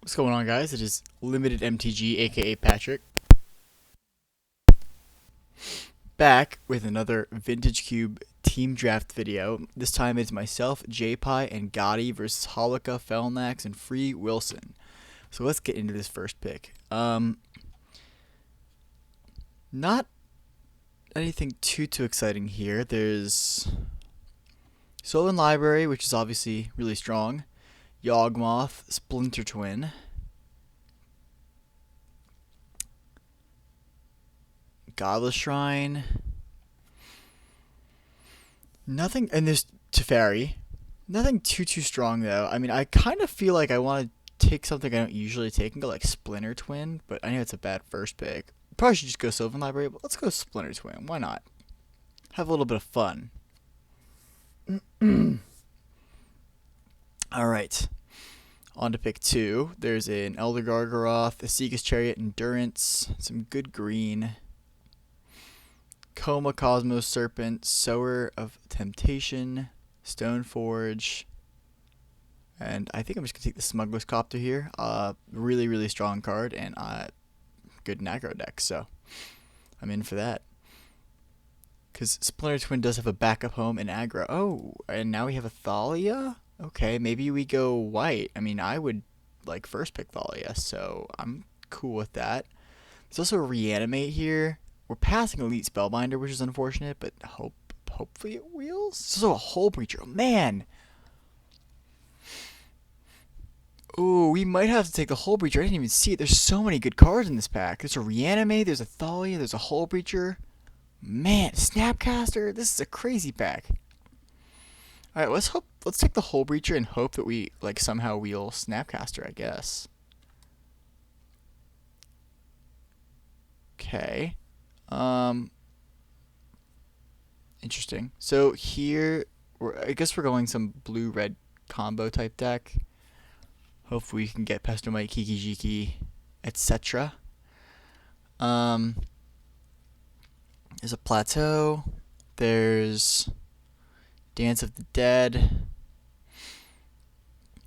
What's going on, guys? It is Limited MTG, aka Patrick, back with another Vintage Cube team draft video. This time it's myself, JPie, and Gotti versus Holika, Felnax, and Free Wilson. So let's get into this first pick. Not anything too exciting here. There's Sylvan Library, which is obviously really strong. Yawgmoth, Splinter Twin. Godless Shrine. Nothing, and there's Teferi. Nothing too strong though. I mean, I kind of feel like I want to take something I don't usually take and go like Splinter Twin, but I know it's a bad first pick. Probably should just go Sylvan Library, but let's go Splinter Twin. Why not? Have a little bit of fun. All right. On to pick 2. There's an Elder Gargaroth, a Seeker's Chariot, Endurance, some good green. Coma Cosmos Serpent, Sower of Temptation, Stoneforge, and I think I'm just going to take the Smuggler's Copter here. Really strong card, and good aggro deck, so I'm in for that. Because Splinter Twin does have a backup home in aggro. Oh, and now we have a Thalia? Okay, maybe we go white. I mean, I would like first pick Thalia, so I'm cool with that. There's also a Reanimate here. We're passing Elite Spellbinder, which is unfortunate, but hopefully it wheels. So a Hull Breacher. Oh, man. Ooh, we might have to take the Hull Breacher. I didn't even see it. There's so many good cards in this pack. There's a Reanimate, there's a Thalia, there's a Hull Breacher. Man, Snapcaster. This is a crazy pack. Alright, let's take the Hull Breacher and hope that we like somehow wheel Snapcaster, I guess. Okay. Interesting. So here, I guess we're going some blue-red combo type deck. Hopefully we can get Pestomite, Kiki-Jiki, etc. There's a Plateau. There's Dance of the Dead.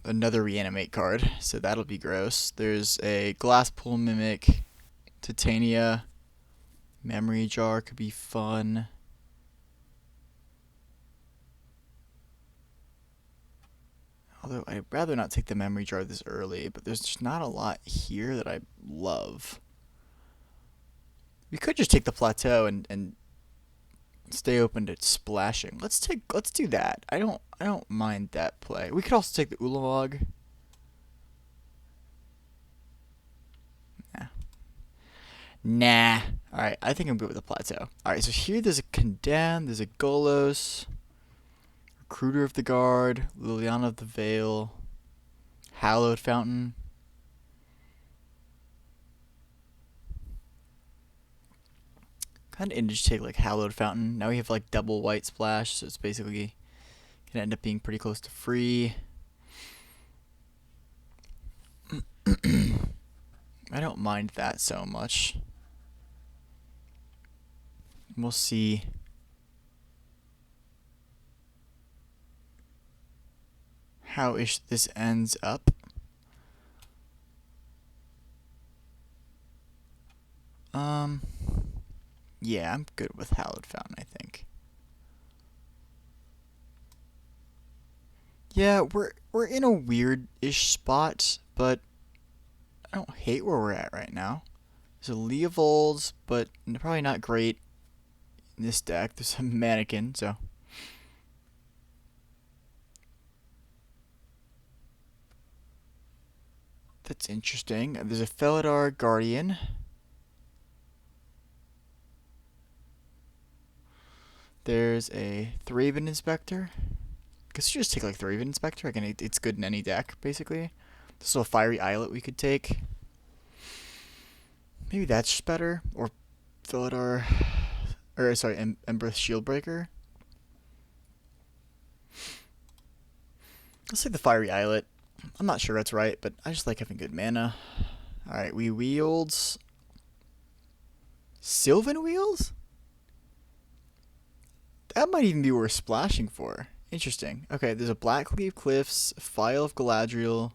Another Reanimate card, so that'll be gross. There's a Glasspool Mimic, Titania. Memory Jar could be fun. Although I'd rather not take the Memory Jar this early, but there's just not a lot here that I love. We could just take the Plateau and stay open to splashing. Let's do that. I don't mind that play. We could also take the Ulamog. Nah. Alright, I think I'm good with the Plateau. Alright, so here there's a Condemn, there's a Golos, Recruiter of the Guard, Liliana of the Veil, Hallowed Fountain. Kind of interesting to take like Hallowed Fountain. Now we have like double white splash, so it's basically gonna end up being pretty close to free. I don't mind that so much. We'll see how this ends up. Yeah, I'm good with Hallowed Fountain, I think. Yeah, we're in a weird-ish spot, but I don't hate where we're at right now. There's a Leovolds, but probably not great in this deck. There's a Mannequin, so that's interesting. There's a Felidar Guardian. There's a Thraben Inspector. I guess you just take like Thraben Inspector. Again, it's good in any deck, basically. There's also a Fiery Islet we could take. Maybe that's just better. Or Felidar. Or, sorry, Embereth Shieldbreaker. Let's take the Fiery Islet. I'm not sure that's right, but I just like having good mana. Alright, we wield Sylvan Wheels? That might even be worth splashing for. Interesting. Okay, there's a Blackleaf Cliffs, Phial of Galadriel,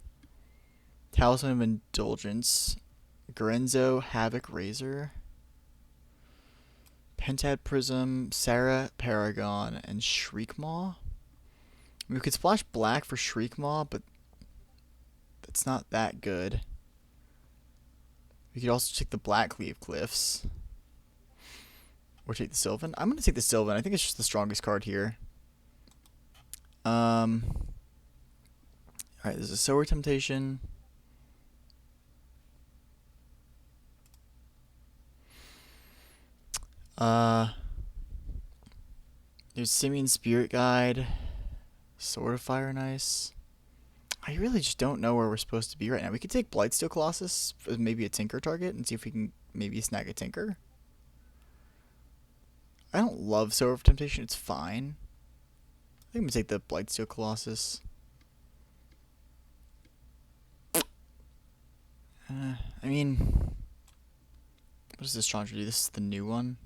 Talisman of Indulgence, Gorenzo, Havoc Razor, Pentad Prism, Sarah Paragon, and Shriekmaw. We could splash black for Shriekmaw, but that's not that good. We could also take the Blackleaf Cliffs. Or take the Sylvan. I'm going to take the Sylvan. I think it's just the strongest card here. Alright, there's a Sower Temptation. There's Simian Spirit Guide. Sword of Fire and Ice. I really just don't know where we're supposed to be right now. We could take Blightsteel Colossus as maybe a Tinker target and see if we can maybe snag a Tinker. I don't love Sower of Temptation. It's fine. I think I'm going to take the Blightsteel Colossus. I mean, what does this Chandra do? This is the new one.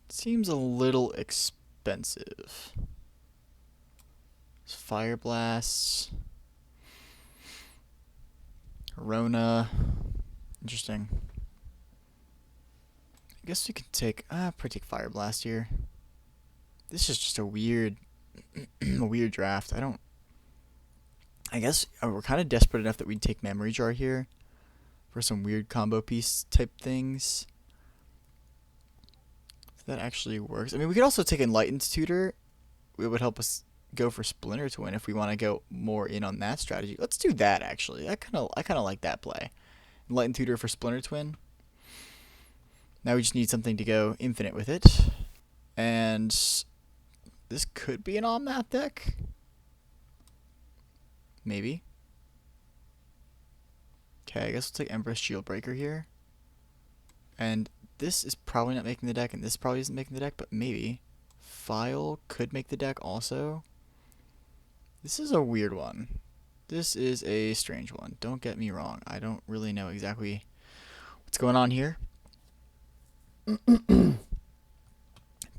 Seems a little expensive. Fire Blasts. Rona. Interesting. I guess we could take probably take Fire Blast here. This is just a weird weird draft. I guess we're kind of desperate enough that we'd take Memory Jar here for some weird combo piece type things. If that actually works. I mean, we could also take Enlightened Tutor. It would help us go for Splinter Twin if we want to go more in on that strategy. Let's do that actually. I kind of like that play. Enlightened Tutor for Splinter Twin. Now we just need something to go infinite with it. And this could be an Omnath deck. Maybe. Okay, I guess we'll take Empress Shieldbreaker here. And this is probably not making the deck, and this probably isn't making the deck, but maybe. File could make the deck also. This is a weird one. This is a strange one. Don't get me wrong. I don't really know exactly what's going on here.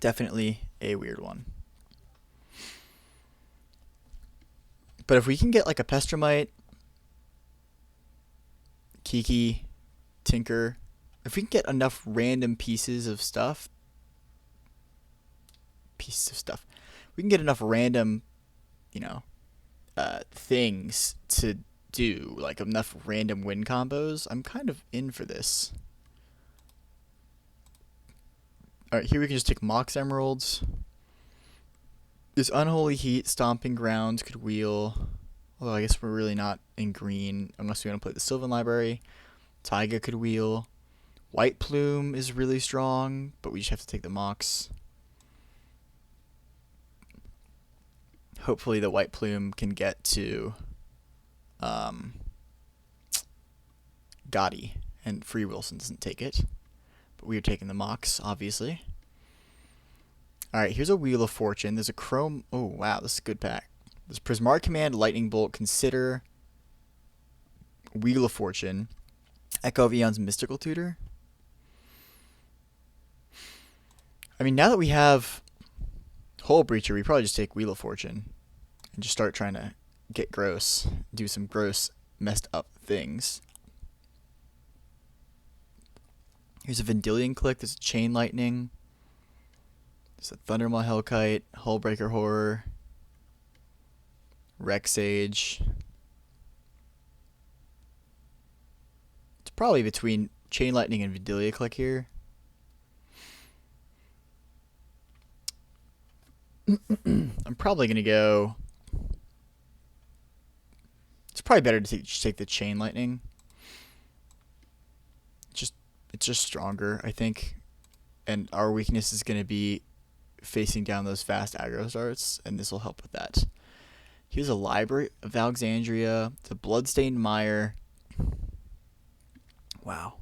Definitely a weird one. But if we can get like a Pestromite, Kiki, Tinker, if we can get enough random pieces of stuff, we can get enough random, things to do, like enough random win combos, I'm kind of in for this. Alright, here we can just take Mox Emeralds. This Unholy Heat, Stomping Grounds could wheel. Although I guess we're really not in green unless we want to play the Sylvan Library. Taiga could wheel. White Plume is really strong, but we just have to take the Mox. Hopefully the White Plume can get to Gotti, and Free Wilson doesn't take it. But we are taking the Mox, obviously. Alright, here's a Wheel of Fortune. There's a Chrome... Oh, wow, this is a good pack. There's Prismaric Command, Lightning Bolt, Consider, Wheel of Fortune, Echo of Eon's Mystical Tutor. I mean, now that we have Hull Breacher, we probably just take Wheel of Fortune and just start trying to get gross, do some gross, messed up things. Here's a Vendilion Click. There's a Chain Lightning. There's a Thundermaw Hellkite, Hullbreaker Horror, Rexage. It's probably between Chain Lightning and Vendilion Click here. I'm probably going to go... It's probably better to take the Chain Lightning. It's just stronger, I think. And our weakness is going to be facing down those fast aggro starts, and this will help with that. Here's a Library of Alexandria. It's a Bloodstained Mire. Wow.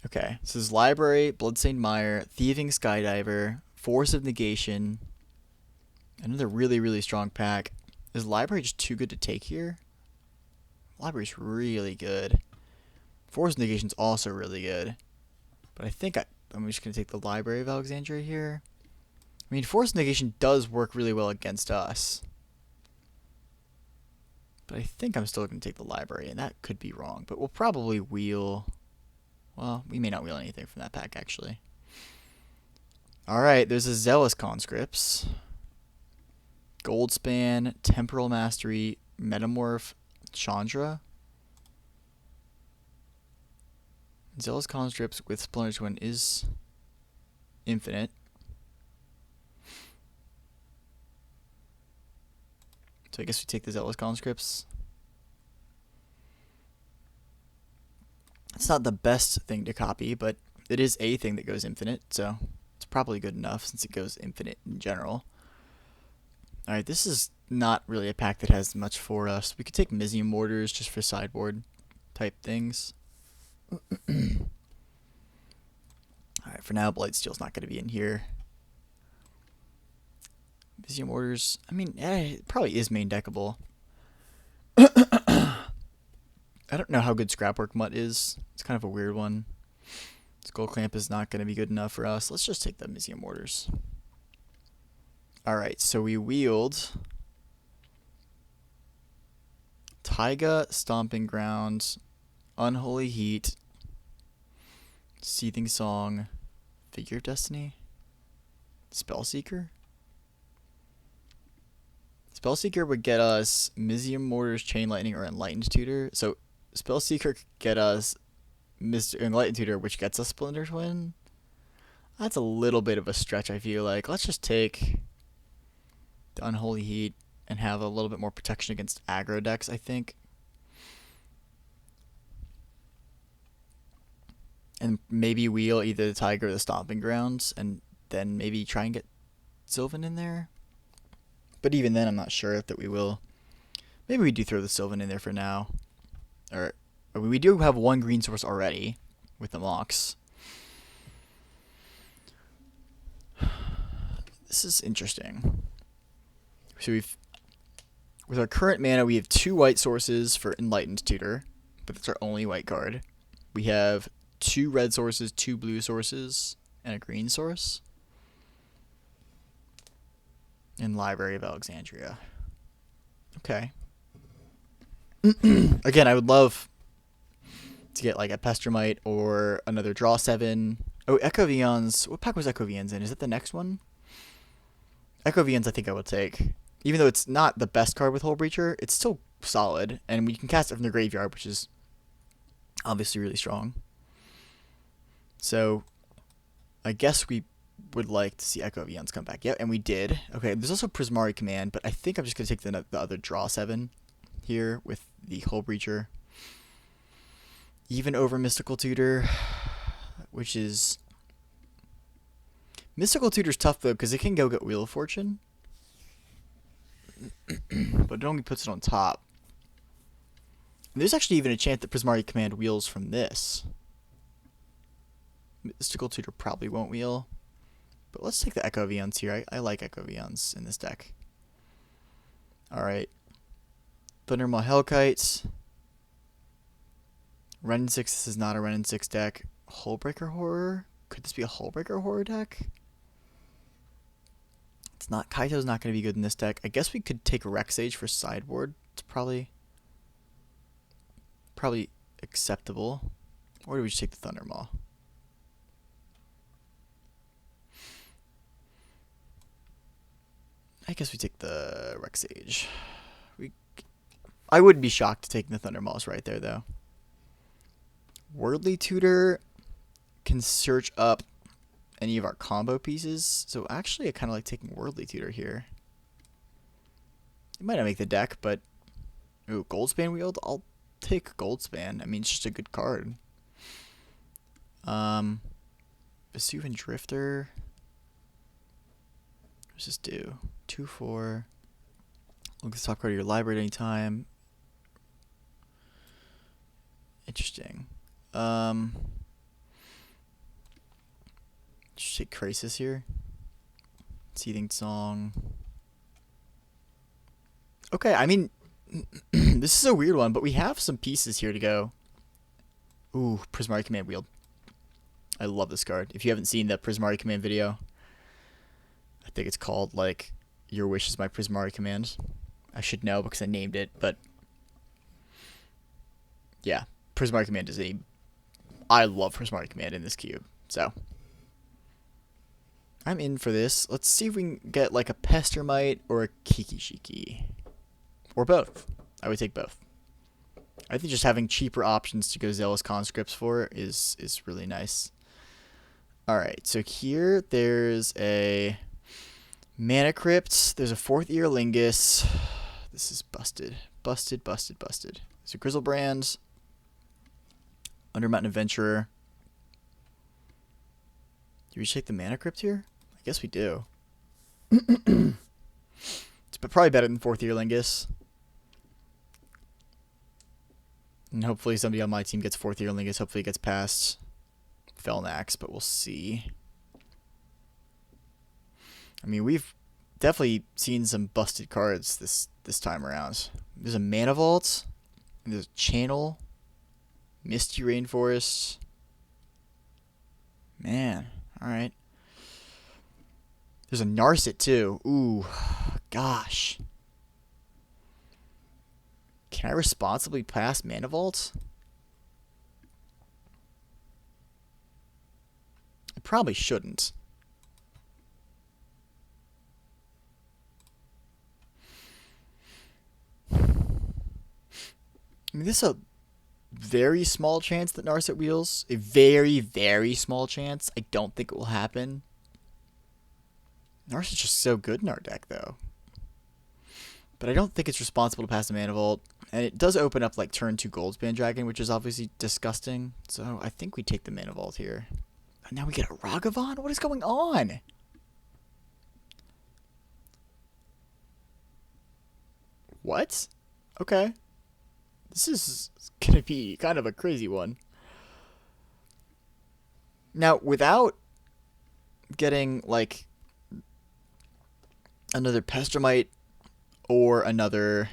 Okay, so this is Library, Bloodstained Mire, Thieving Skydiver, Force of Negation. Another really, really strong pack. Is Library just too good to take here? Library's really good. Force of Negation's also really good. But I think I'm just going to take the Library of Alexandria here. I mean, Force Negation does work really well against us. But I think I'm still going to take the Library, and that could be wrong. But we'll probably wheel... Well, we may not wheel anything from that pack, actually. Alright, there's a Zealous Conscripts. Goldspan, Temporal Mastery, Metamorph, Chandra. Zealous Conscripts with Splendor Twin is infinite. So I guess we take the Zealous Conscripts. It's not the best thing to copy, but it is a thing that goes infinite, so it's probably good enough since it goes infinite in general. Alright, this is not really a pack that has much for us. We could take Mizium Mortars just for sideboard type things. Alright, for now, Blightsteel's not going to be in here. Mizium Mortars, I mean, it probably is main deckable. I don't know how good Scrapwork Mutt is. It's kind of a weird one. Skull Clamp is not going to be good enough for us. Let's just take the Mizium Mortars. Alright, so we wheeled Taiga, Stomping Ground, Unholy Heat, Seething Song, Figure of Destiny, Spellseeker. Spellseeker would get us Mizium Mortars, Chain Lightning, or Enlightened Tutor. So Spellseeker could get us Enlightened Tutor, which gets us Splendor Twin. That's a little bit of a stretch, I feel like. Let's just take the Unholy Heat and have a little bit more protection against aggro decks, I think. And maybe wheel either the Tiger or the Stomping Grounds, and then maybe try and get Sylvan in there. But even then, I'm not sure that we will. Maybe we do throw the Sylvan in there for now. Or we do have one green source already with the Mox. This is interesting. So with our current mana, we have 2 white sources for Enlightened Tutor, but that's our only white card. We have 2 red sources, 2 blue sources, and a green source. And Library of Alexandria. Okay. Again, I would love to get like a Pestermite or another Draw 7. Oh, Echo Vions. What pack was Echo Vions in? Is it the next one? Echo Vions I think I would take. Even though it's not the best card with Hull Breacher, it's still solid. And we can cast it from the graveyard, which is obviously really strong. So, I guess we would like to see Echo Vions come back. Yep, and we did. Okay, there's also Prismari Command, but I think I'm just going to take the other Draw 7 here with the Hull Breacher. Even over Mystical Tutor, which is... Mystical Tutor's tough, though, because it can go get Wheel of Fortune. But it only puts it on top. And there's actually even a chance that Prismari Command wheels from this. Mystical Tutor probably won't wheel. But let's take the Echo Vions here. I like Echo Vions in this deck. Alright. Thundermaw Hellkite. Wrenn 6, this is not a Wrenn 6 deck. Hullbreaker Horror? Could this be a Hullbreaker Horror deck? It's not. Kaito's not going to be good in this deck. I guess we could take Rexage for sideboard. It's probably acceptable. Or do we just take the Thundermaw? I guess we take the Rexage. I would be shocked taking the Thundermaws right there, though. Worldly Tutor can search up any of our combo pieces. So actually, I kind of like taking Worldly Tutor here. It might not make the deck, but... Ooh, Goldspan wield? I'll take Goldspan. I mean, it's just a good card. Vesuvian Drifter. What does this do? 2/4. Look at the top card of your library at any time. Interesting. Just take Krasis here. Seething Song. Okay, I mean, this is a weird one, but we have some pieces here to go. Ooh, Prismari Command wield. I love this card. If you haven't seen the Prismari command video, I think it's called, like, Your Wish is My Prismari Command. I should know because I named it, but yeah, Prismari Command is I love Prismari Command in this cube, so I'm in for this. Let's see if we can get, like, a Pestermite or a Kiki-Shiki. Or both. I would take both. I think just having cheaper options to go Zealous Conscripts for is really nice. Alright, so here there's a Mana Crypt. There's a 4th Earlingus. This is busted. Busted. So Griselbrand. Undermountain Adventurer. Do we take the Mana Crypt here? I guess we do. It's probably better than 4th Earlingus. And hopefully somebody on my team gets 4th Earlingus. Hopefully it gets past Felnax, but we'll see. I mean, we've definitely seen some busted cards this time around. There's a Mana Vault. And there's a Channel. Misty Rainforest. Man, alright. There's a Narset too. Ooh, gosh. Can I responsibly pass Mana Vault? I probably shouldn't. I mean, this is a very small chance that Narset wheels. A very, very small chance. I don't think it will happen. Narset's just so good in our deck, though. But I don't think it's responsible to pass the Mana Vault. And it does open up, like, turn 2 Goldspan Dragon, which is obviously disgusting. So I think we take the Mana Vault here. And now we get a Ragavan? What is going on? What? Okay. This is going to be kind of a crazy one. Now, without getting, like, another Pestermite or another,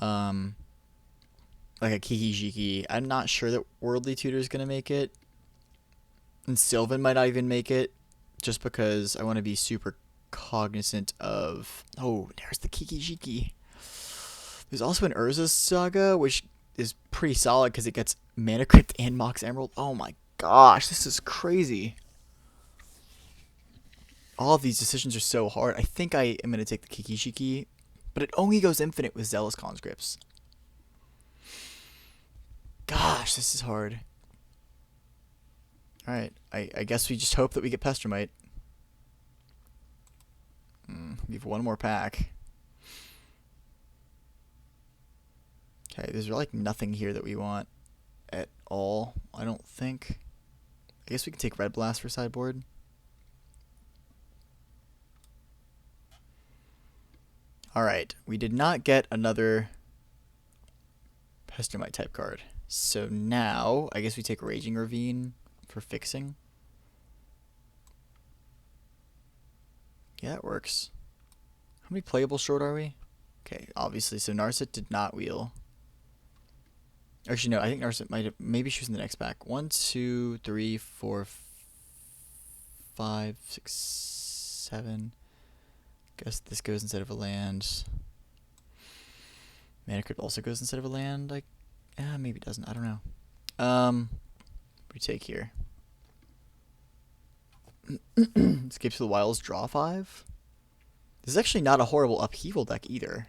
like a Kiki-Jiki, I'm not sure that Worldly Tutor is going to make it. And Sylvan might not even make it, just because I want to be super cognizant of... Oh, there's the Kiki-Jiki. There's also an Urza's Saga, which is pretty solid because it gets Mana Crypt and Mox Emerald. Oh my gosh, this is crazy. All of these decisions are so hard. I think I am going to take the Kiki-Shiki, but it only goes infinite with Zealous Conscripts. Gosh, this is hard. Alright, I guess we just hope that we get Pestermite. We have one more pack. Okay, there's like nothing here that we want at all, I don't think. I guess we can take Red Blast for sideboard. Alright, we did not get another Pestermite type card. So now, I guess we take Raging Ravine for fixing. Yeah, it works. How many playable short are we? Okay, obviously, so Narset did not wheel. Actually, no, I think Narset might have, maybe she was in the next pack. 1, 2, 3, 4, 5, 6, 7. Guess this goes instead of a land. Mana Crypt also goes instead of a land. Like, maybe it doesn't. I don't know. We take here. Escapes to the Wilds, draw 5. This is actually not a horrible upheaval deck either.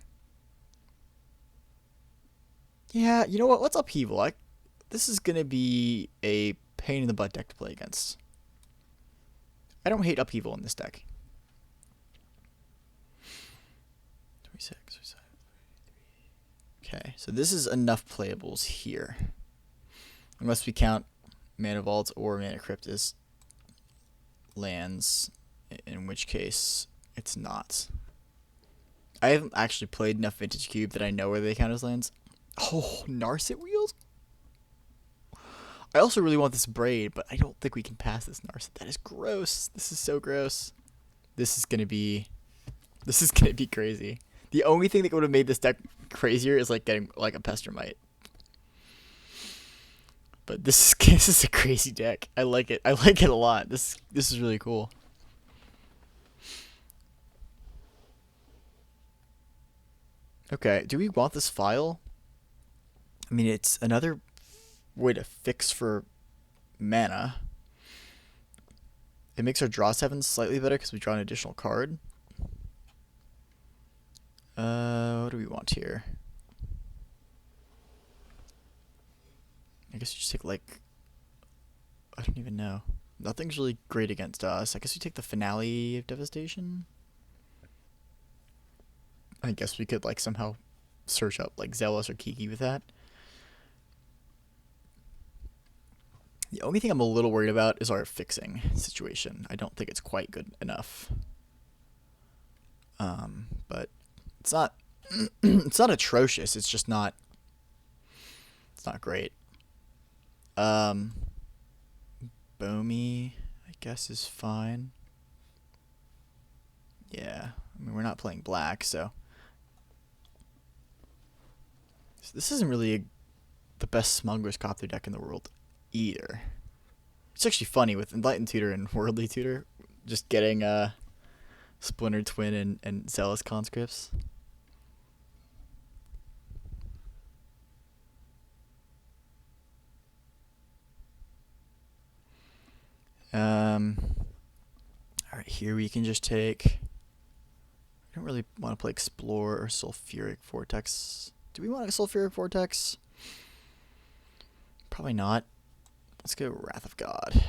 Yeah, you know what? Let's upheaval. This is gonna be a pain in the butt deck to play against. I don't hate upheaval in this deck. 26, 27, 33. Okay, so this is enough playables here. Unless we count Mana Vault or Mana Crypt as lands, in which case it's not. I haven't actually played enough Vintage Cube that I know where they count as lands. Oh, Narset wheels? I also really want this Braid, but I don't think we can pass this Narset. That is gross. This is so gross. This is gonna be crazy. The only thing that would have made this deck crazier is like getting like a Pestermite. But this is a crazy deck. I like it. I like it a lot. This is really cool. Okay, do we want this file? I mean, it's another way to fix for mana. It makes our draw 7 slightly better because we draw an additional card. What do we want here? I guess you just take, like, I don't even know. Nothing's really great against us. I guess we take the Finale of Devastation. I guess we could, like, somehow search up, like, Zealous or Kiki with that. The only thing I'm a little worried about is our fixing situation. I don't think it's quite good enough. But it's not it's not atrocious. It's just not great. Bomi, I guess, is fine. Yeah, I mean, we're not playing black, so this isn't really the best Smuggler's Copter deck in the world either. It's actually funny with Enlightened Tutor and Worldly Tutor, just getting Splintered Twin and Zealous Conscripts. Alright, here we can just take... I don't really want to play Explore or Sulfuric Vortex. Do we want a Sulfuric Vortex? Probably not. Let's go Wrath of God.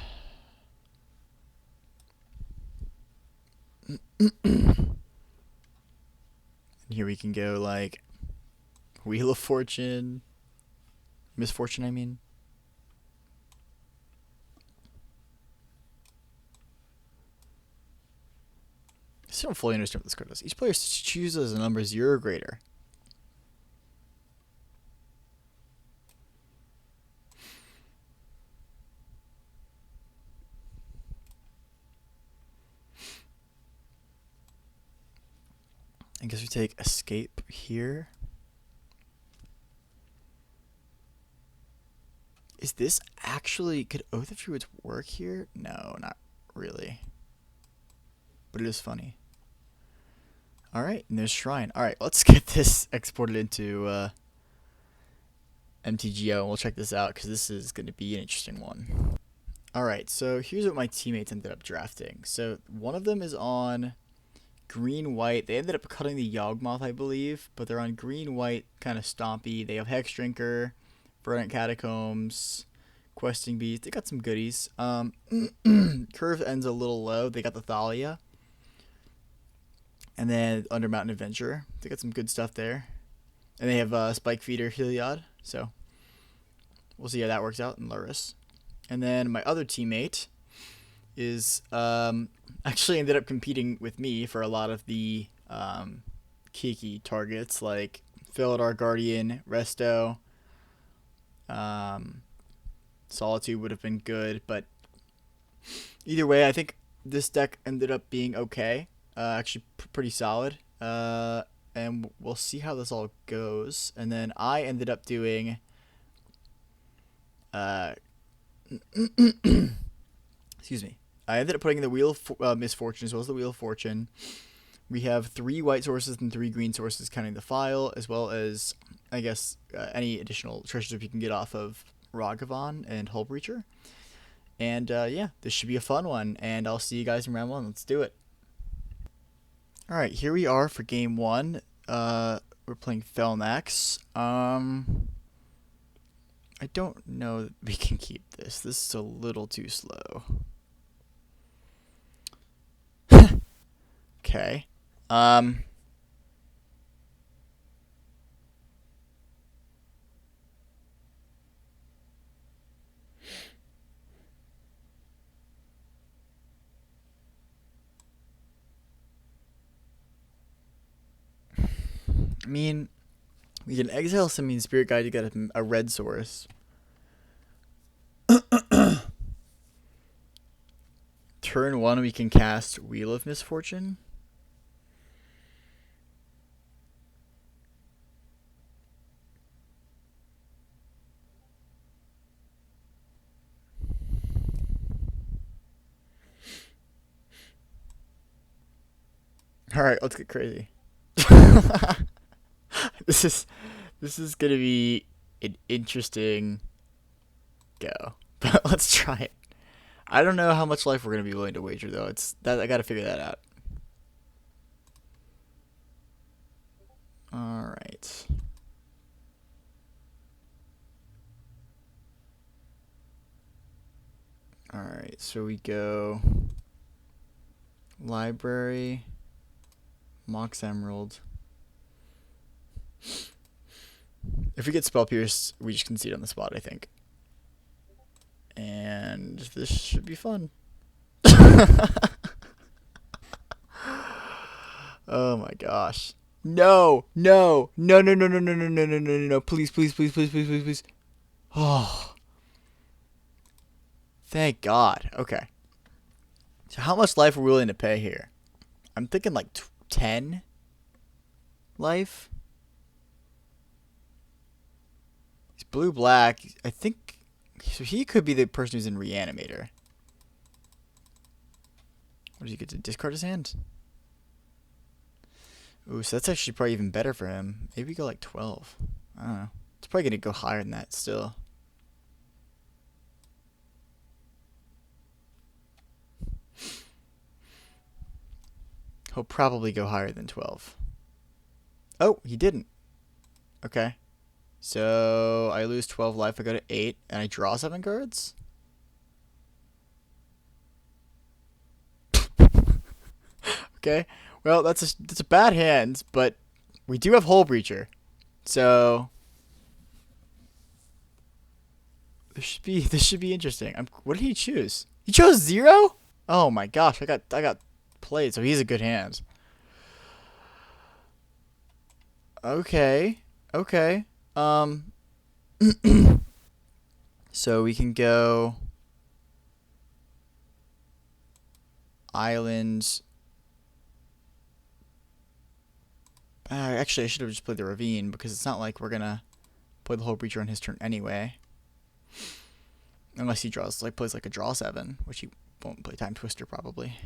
And here we can go, like, Wheel of Fortune. Misfortune, I mean. I still don't fully understand what this card does. Each player chooses a number 0 or greater. I guess we take Escape here. Is this actually... Could Oath of Druids work here? No, not really. But it is funny. Alright, and there's Shrine. Alright, let's get this exported into MTGO, and we'll check this out, because this is going to be an interesting one. Alright, so here's what my teammates ended up drafting. So one of them is on green-white. They ended up cutting the Yawgmoth, I believe, but they're on green-white, kind of stompy. They have Hex Drinker, Verdant Catacombs, Questing Beast. They got some goodies. Curve ends a little low. They got the Thalia. And then Under Mountain Adventure. They got some good stuff there. And they have Spike Feeder Heliod. So we'll see how that works out in Lurrus. And then my other teammate is actually ended up competing with me for a lot of the Kiki targets, like Felidar Guardian, Resto. Solitude would have been good, but either way, I think this deck ended up being okay. Actually pretty solid. And we'll see how this all goes. And then I ended up doing excuse me. I ended up putting in the Wheel of Misfortune as well as the Wheel of Fortune. We have 3 white sources and 3 green sources counting the file, as well as, I guess, any additional treasures we can get off of Ragavan and Hullbreacher. And yeah, this should be a fun one, and I'll see you guys in round 1. Let's do it. Alright, here we are for game 1. We're playing Felnax. I don't know that we can keep this. This is a little too slow. Okay. I mean, we can exile Simian Spirit Guide to get a red source. Turn 1, we can cast Wheel of Misfortune. All right, let's get crazy. This is this is gonna be an interesting go, but let's try it. I don't know how much life we're gonna be willing to wager though. It's that I gotta figure that out. All right. All right. So we go library, Mox Emerald. If we get Spell Pierce, we just concede on the spot, I think. And this should be fun. Oh my gosh. No, no, no, no, no, no, no, no, no, no, no, no, no. Please, please, please, please, please, please, please. Oh, thank God. Okay. So how much life are we willing to pay here? I'm thinking like 10 life. He's blue black. I think so. He could be the person who's in Reanimator. What does he get to discard his hand? Ooh, so that's actually probably even better for him. Maybe go like 12. I don't know. It's probably gonna go higher than that still. He'll probably go higher than 12. Oh, he didn't. Okay. So I lose 12 life. I go to 8, and I draw 7 cards. Okay. Well, that's a bad hand, but we do have Hole Breacher, so this should be interesting. What did he choose? He chose 0. Oh my gosh! I got played. So he's a good hand. Okay. Okay. So we can go islands. Actually, I should have just played the Ravine because it's not like we're gonna play the Hole Breacher on his turn anyway. Unless he plays like a draw 7, which he won't play Time Twister probably.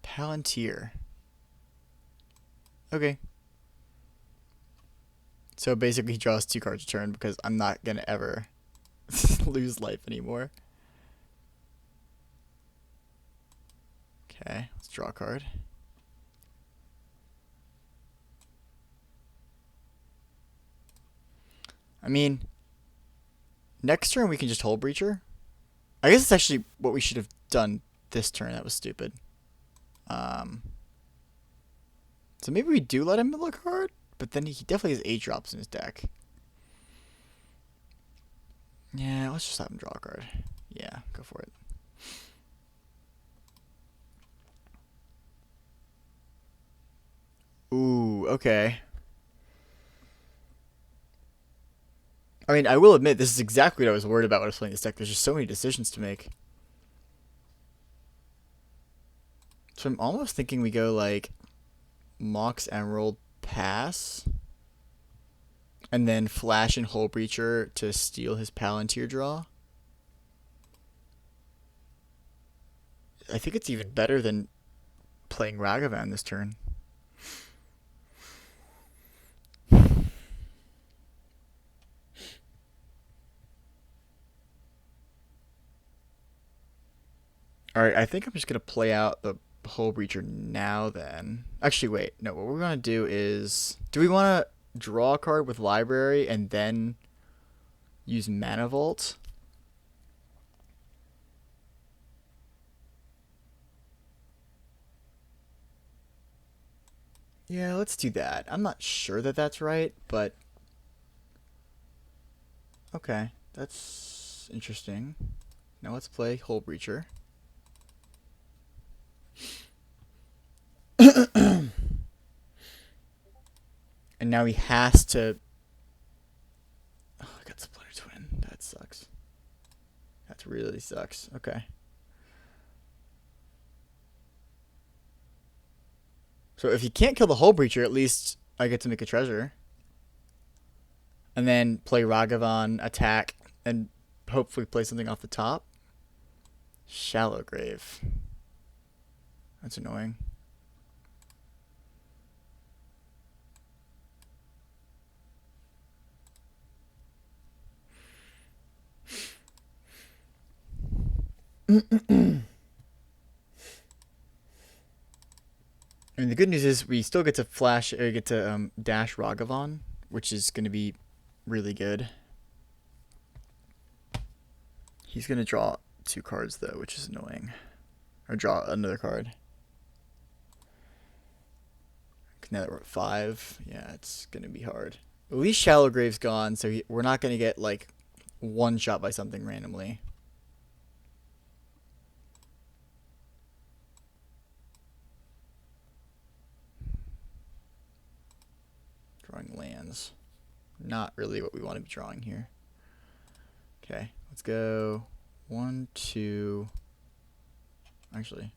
Palantir. Okay. So basically he draws 2 cards a turn because I'm not gonna ever lose life anymore. Okay, let's draw a card. I mean, next turn we can just Hole Breacher. I guess it's actually what we should have done this turn. That was stupid. So maybe we do let him mill a card, but then he definitely has 8 drops in his deck. Yeah, let's just have him draw a card. Yeah, go for it. Ooh, okay. I mean, I will admit, this is exactly what I was worried about when I was playing this deck. There's just so many decisions to make. So I'm almost thinking we go like Mox Emerald, pass, and then flash and Hole Breacher to steal his Palantir draw. I think it's even better than playing Ragavan this turn. Alright, I think I'm just going to play out the Hole Breacher now then. Actually, wait. No, what we're going to do is... Do we want to draw a card with Library and then use Mana Vault? Yeah, let's do that. I'm not sure that that's right, but... Okay, that's interesting. Now let's play Hole Breacher. And now he has to... Oh, I got Splinter Twin. That sucks. That really sucks. Okay. So if he can't kill the Hole Breacher, at least I get to make a treasure. And then play Ragavan, attack, and hopefully play something off the top. Shallow Grave. That's annoying. And the good news is we still get to dash Ragavan, which is going to be really good. He's going to draw 2 cards though, which is annoying. Or draw another card. Now that we're at 5, yeah, it's going to be hard. At least Shallow Grave's gone, so we're not going to get like one shot by something randomly. Drawing lands. Not really what we want to be drawing here. Okay, let's go 1, 2. Actually,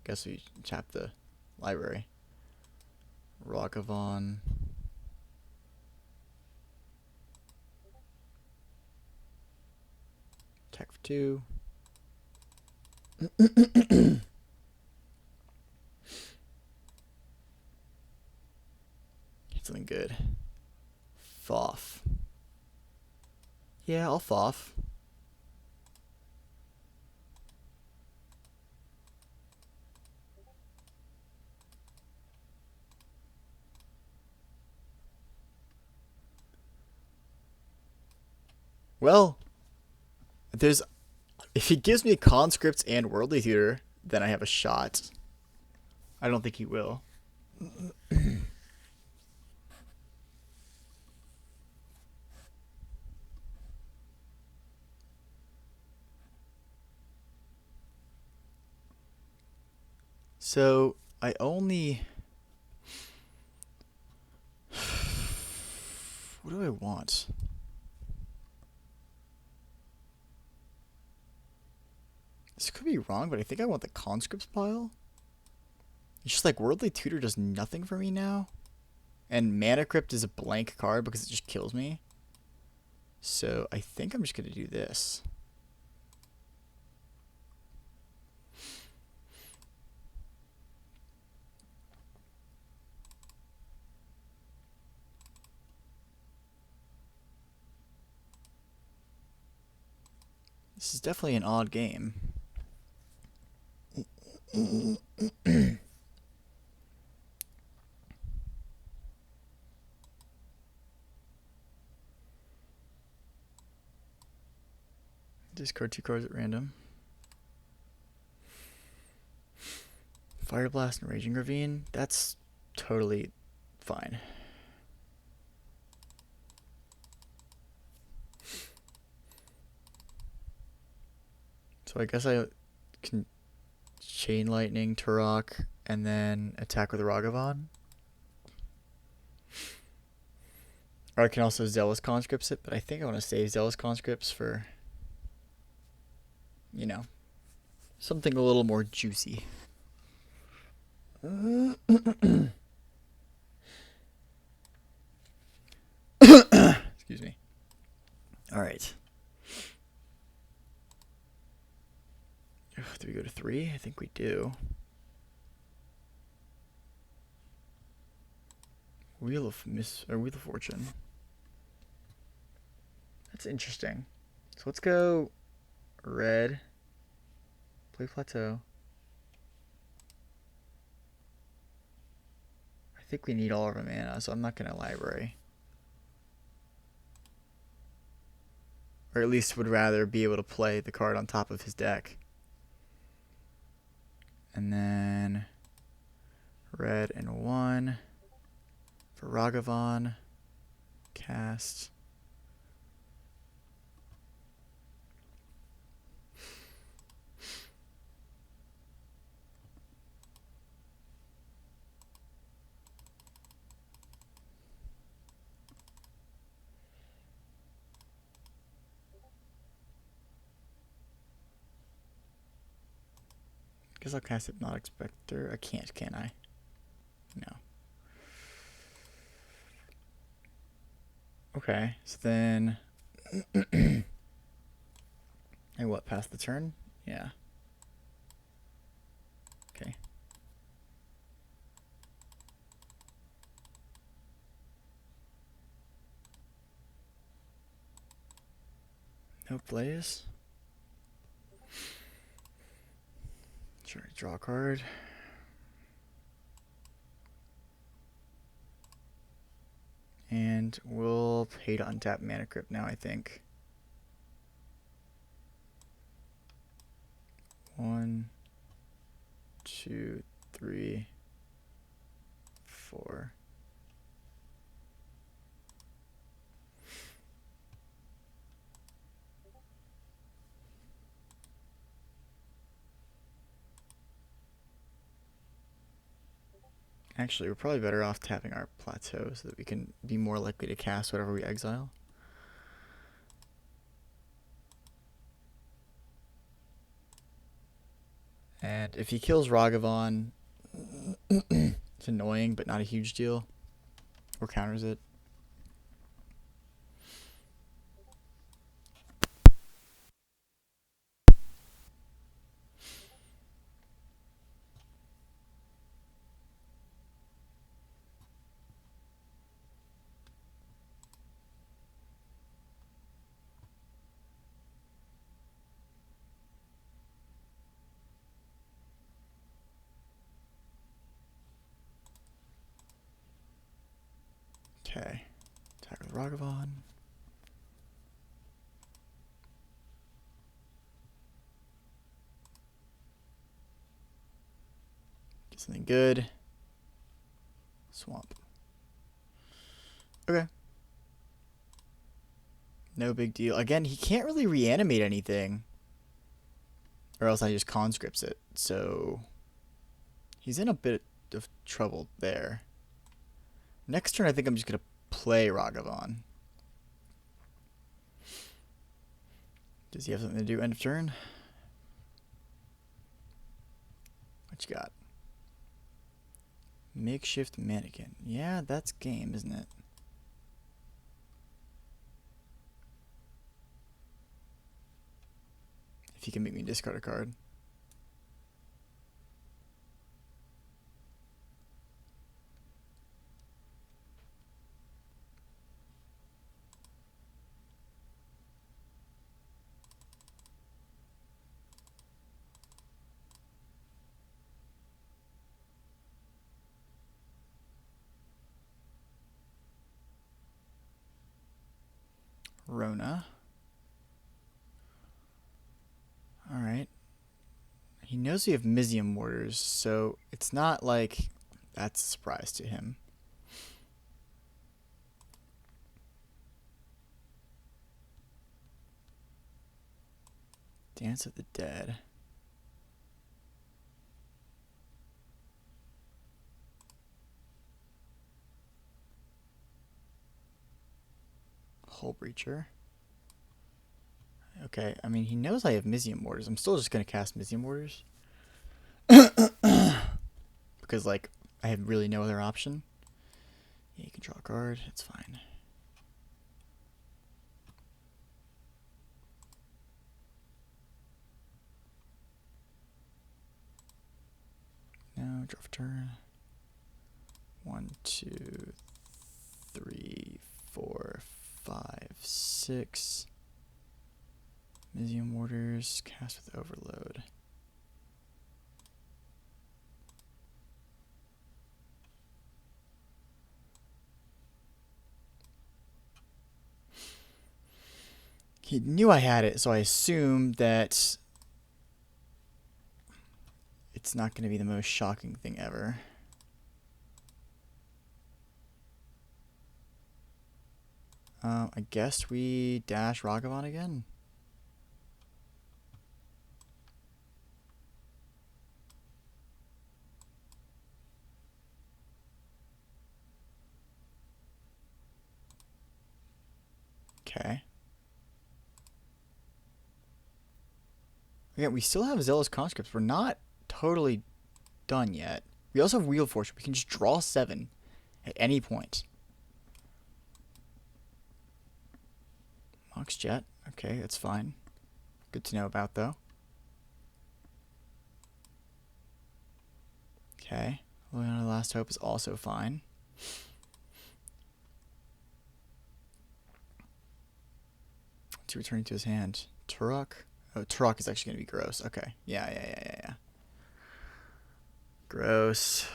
guess we tap the library. Ragavan. Attack for 2. Get something good. Foff. Yeah, I'll Foff. Well, if he gives me conscripts and worldly tutor, then I have a shot. I don't think he will. So I only. What do I want? This could be wrong, but I think I want the conscripts pile. It's just like Worldly Tutor does nothing for me now. And Mana Crypt is a blank card because it just kills me. So I think I'm just going to do this. This is definitely an odd game. Discard 2 cards at random. Fire Blast and Raging Ravine. That's totally fine. So I guess I can Chain Lightning, Turok, and then attack with Ragavan. Or I can also Zealous Conscripts it, but I think I want to save Zealous Conscripts for, you know, something a little more juicy. Excuse me. Alright. Do we go to 3? I think we do. Wheel of Fortune. That's interesting. So let's go red. Play Plateau. I think we need all of our mana, so I'm not gonna library. Or at least would rather be able to play the card on top of his deck. And then red and 1 for Ragavan. Cast. Guess I'll cast Hypnotic Spectre. I can't, can I? No. Okay, so then... and what, pass the turn? Yeah. Okay. No plays. Sure, draw a card. And we'll pay to untap Mana Crypt now, I think. 1, 2, 3, 4. Actually, we're probably better off tapping our plateau so that we can be more likely to cast whatever we exile. And if he kills Ragavan, it's annoying, but not a huge deal. Or counters it. Okay. Attack with Ragavan. Get something good. Swamp. Okay. No big deal. Again, he can't really reanimate anything. Or else I just conscripts it. So he's in a bit of trouble there. Next turn, I think I'm just going to play Ragavan. Does he have something to do end of turn? What you got? Makeshift mannequin. Yeah, that's game, isn't it? If he can make me discard a card. Rona. Alright. He knows we have Mizium Mortars, so it's not like that's a surprise to him. Dance of the Dead. Hull Breacher. Okay, I mean, he knows I have Mizium Mortars. I'm still just going to cast Mizium Mortars. Because, like, I have really no other option. Yeah, you can draw a card. It's fine. Now, draw for turn. 1, 2, 3, 4, 5, 6. Mizium Mortars, cast with Overload. He knew I had it, so I assumed that it's not going to be the most shocking thing ever. I guess we dash Ragavan again. Okay. Again, we still have Zealous Conscripts. We're not totally done yet. We also have Wheel Force. We can just draw 7 at any point. Mox Jet. Okay, that's fine. Good to know about, though. Okay. Liliana Last Hope is also fine. 2 returning to his hand. Turok? Oh, Turok is actually going to be gross. Okay. Yeah. Gross.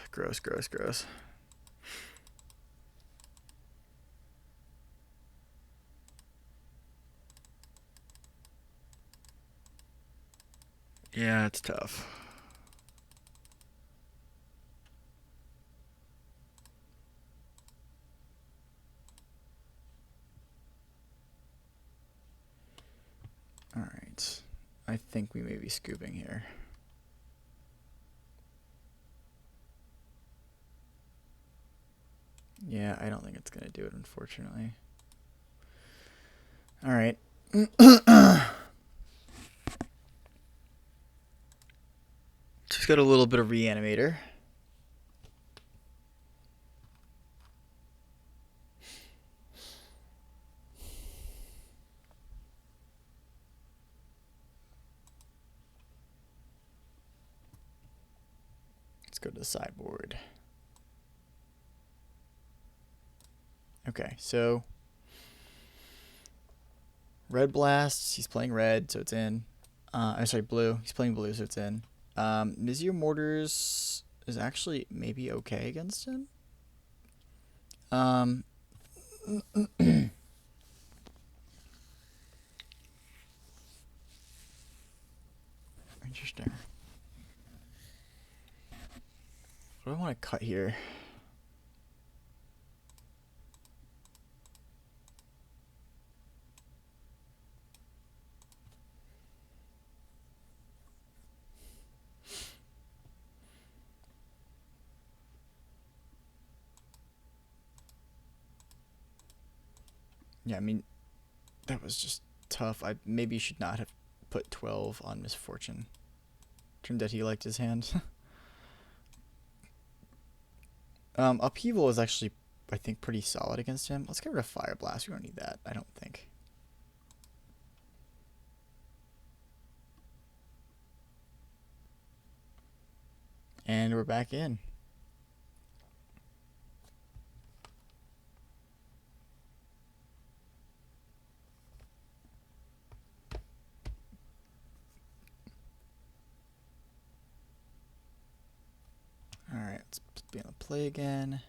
Yeah, it's tough. Alright. I think we may be scooping here. Yeah, I don't think it's going to do it, unfortunately. Alright. Just got a little bit of Reanimator. Let's go to the sideboard. Okay, so Red Blast, he's playing red, so it's in. I'm sorry, blue. He's playing blue, so it's in. Mizzior Mortars is actually maybe okay against him. Interesting. What do I want to cut here? Yeah, I mean, that was just tough. I maybe should not have put 12 on Misfortune. Turned out he liked his hand. Upheaval is actually, I think, pretty solid against him. Let's get rid of Fire Blast. We don't need that, I don't think. And we're back in. Alright, let's be on the play again.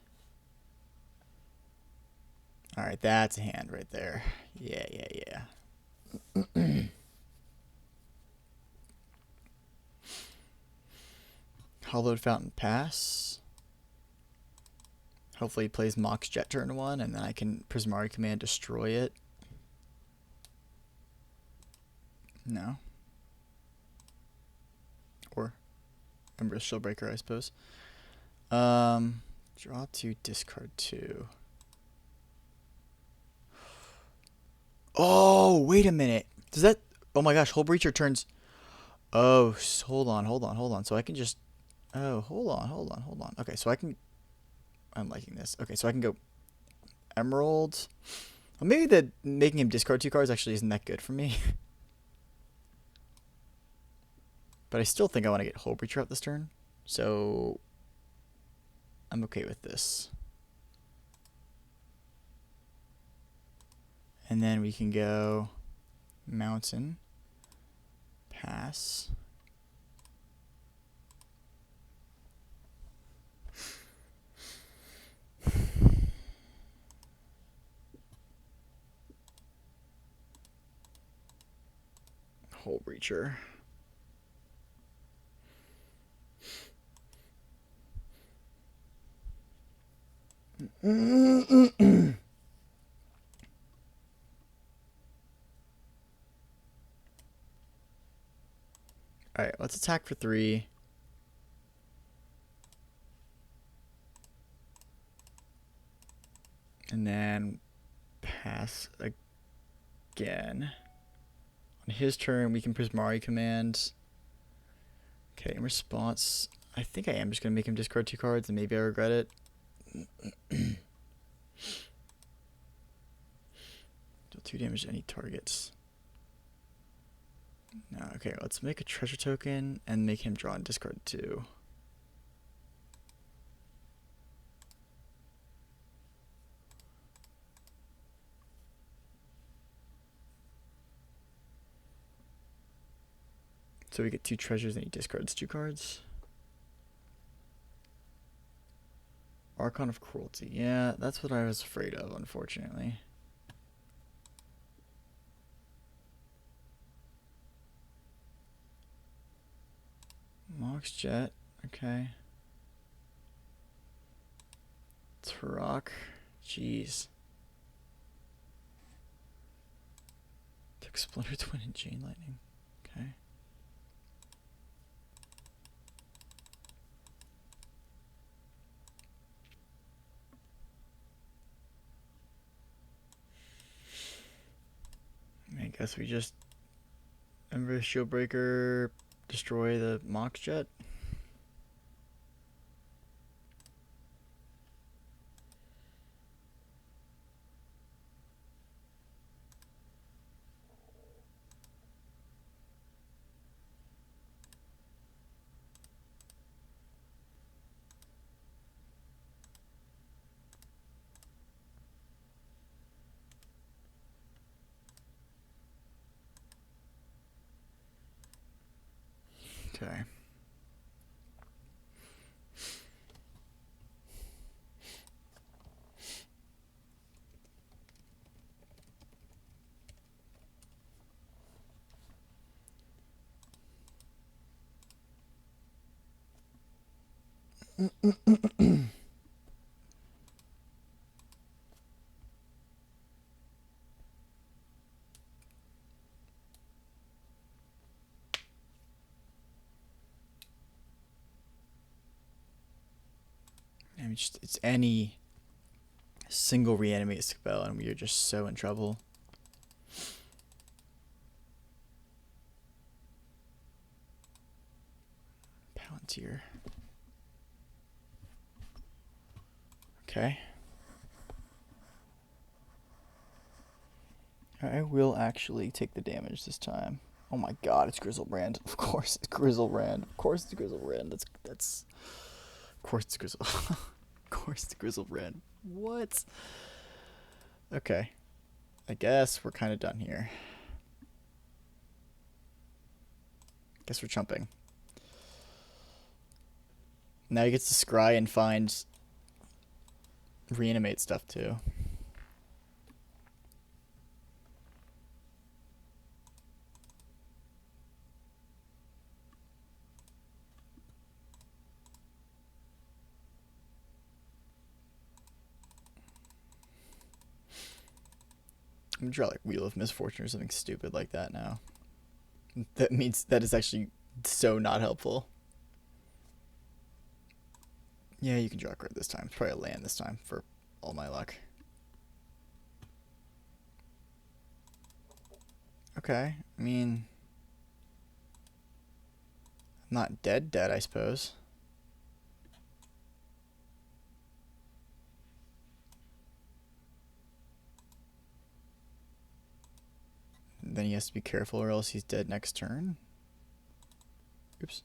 Alright, that's a hand right there. Yeah. Hollowed Fountain pass. Hopefully he plays Mox Jet turn 1, and then I can Prismari Command destroy it. No. Or Embers Shieldbreaker, I suppose. Draw 2, discard 2. Oh, wait a minute. Does that... Oh my gosh, Hull Breacher turns... Oh, hold on. So I can just... Oh, hold on. Okay, so I can... I'm liking this. Okay, so I can go Emerald. Well, maybe the making him discard 2 cards actually isn't that good for me. But I still think I want to get Hull Breacher out this turn. So... I'm okay with this. And then we can go Mountain. Pass. Hull Breacher. Alright, let's attack for 3. And then pass again. On his turn, we can Prismari Command. Okay, in response, I think I am just going to make him discard 2 cards, and maybe I regret it. Deal 2 damage to any targets. No, okay, let's make a treasure token and make him draw and discard 2. So we get 2 treasures and he discards 2 cards. Archon of Cruelty. Yeah, that's what I was afraid of, unfortunately. Mox Jet. Okay. Turok. Jeez. Took Splinter Twin and Chain Lightning. Okay. I guess we just Ember Shieldbreaker, destroy the Mox Jet. Okay. I mean, just, it's any single reanimate spell and we are just so in trouble. Palantir. Okay. I will actually take the damage this time. Oh my god, it's Grizzlebrand. Of course it's Grizzlebrand. Of course it's Grizzlebrand. That's of course it's Grizzle. Of course it's Grizzlebrand. What? Okay. I guess we're kind of done here. Guess we're chumping. Now he gets to scry and find reanimate stuff too. I'm gonna draw like Wheel of Misfortune or something stupid like that now. That means that is actually so not helpful. Yeah, you can draw a card this time. It's probably a land this time for all my luck. Okay, I mean, I'm not dead, I suppose. Then he has to be careful or else he's dead next turn. Oops.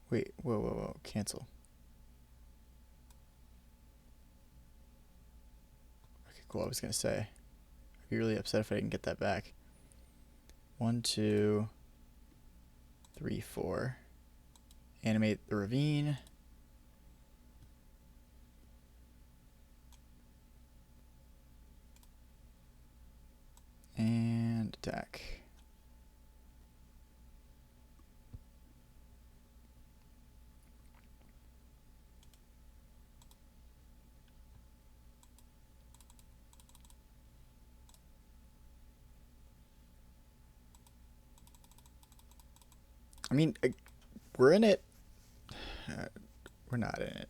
Wait, whoa, cancel. Okay, cool, I was gonna say. I'd be really upset if I didn't get that back. 1, 2, 3, 4. Animate the Ravine. And attack. I mean, we're in it. We're not in it.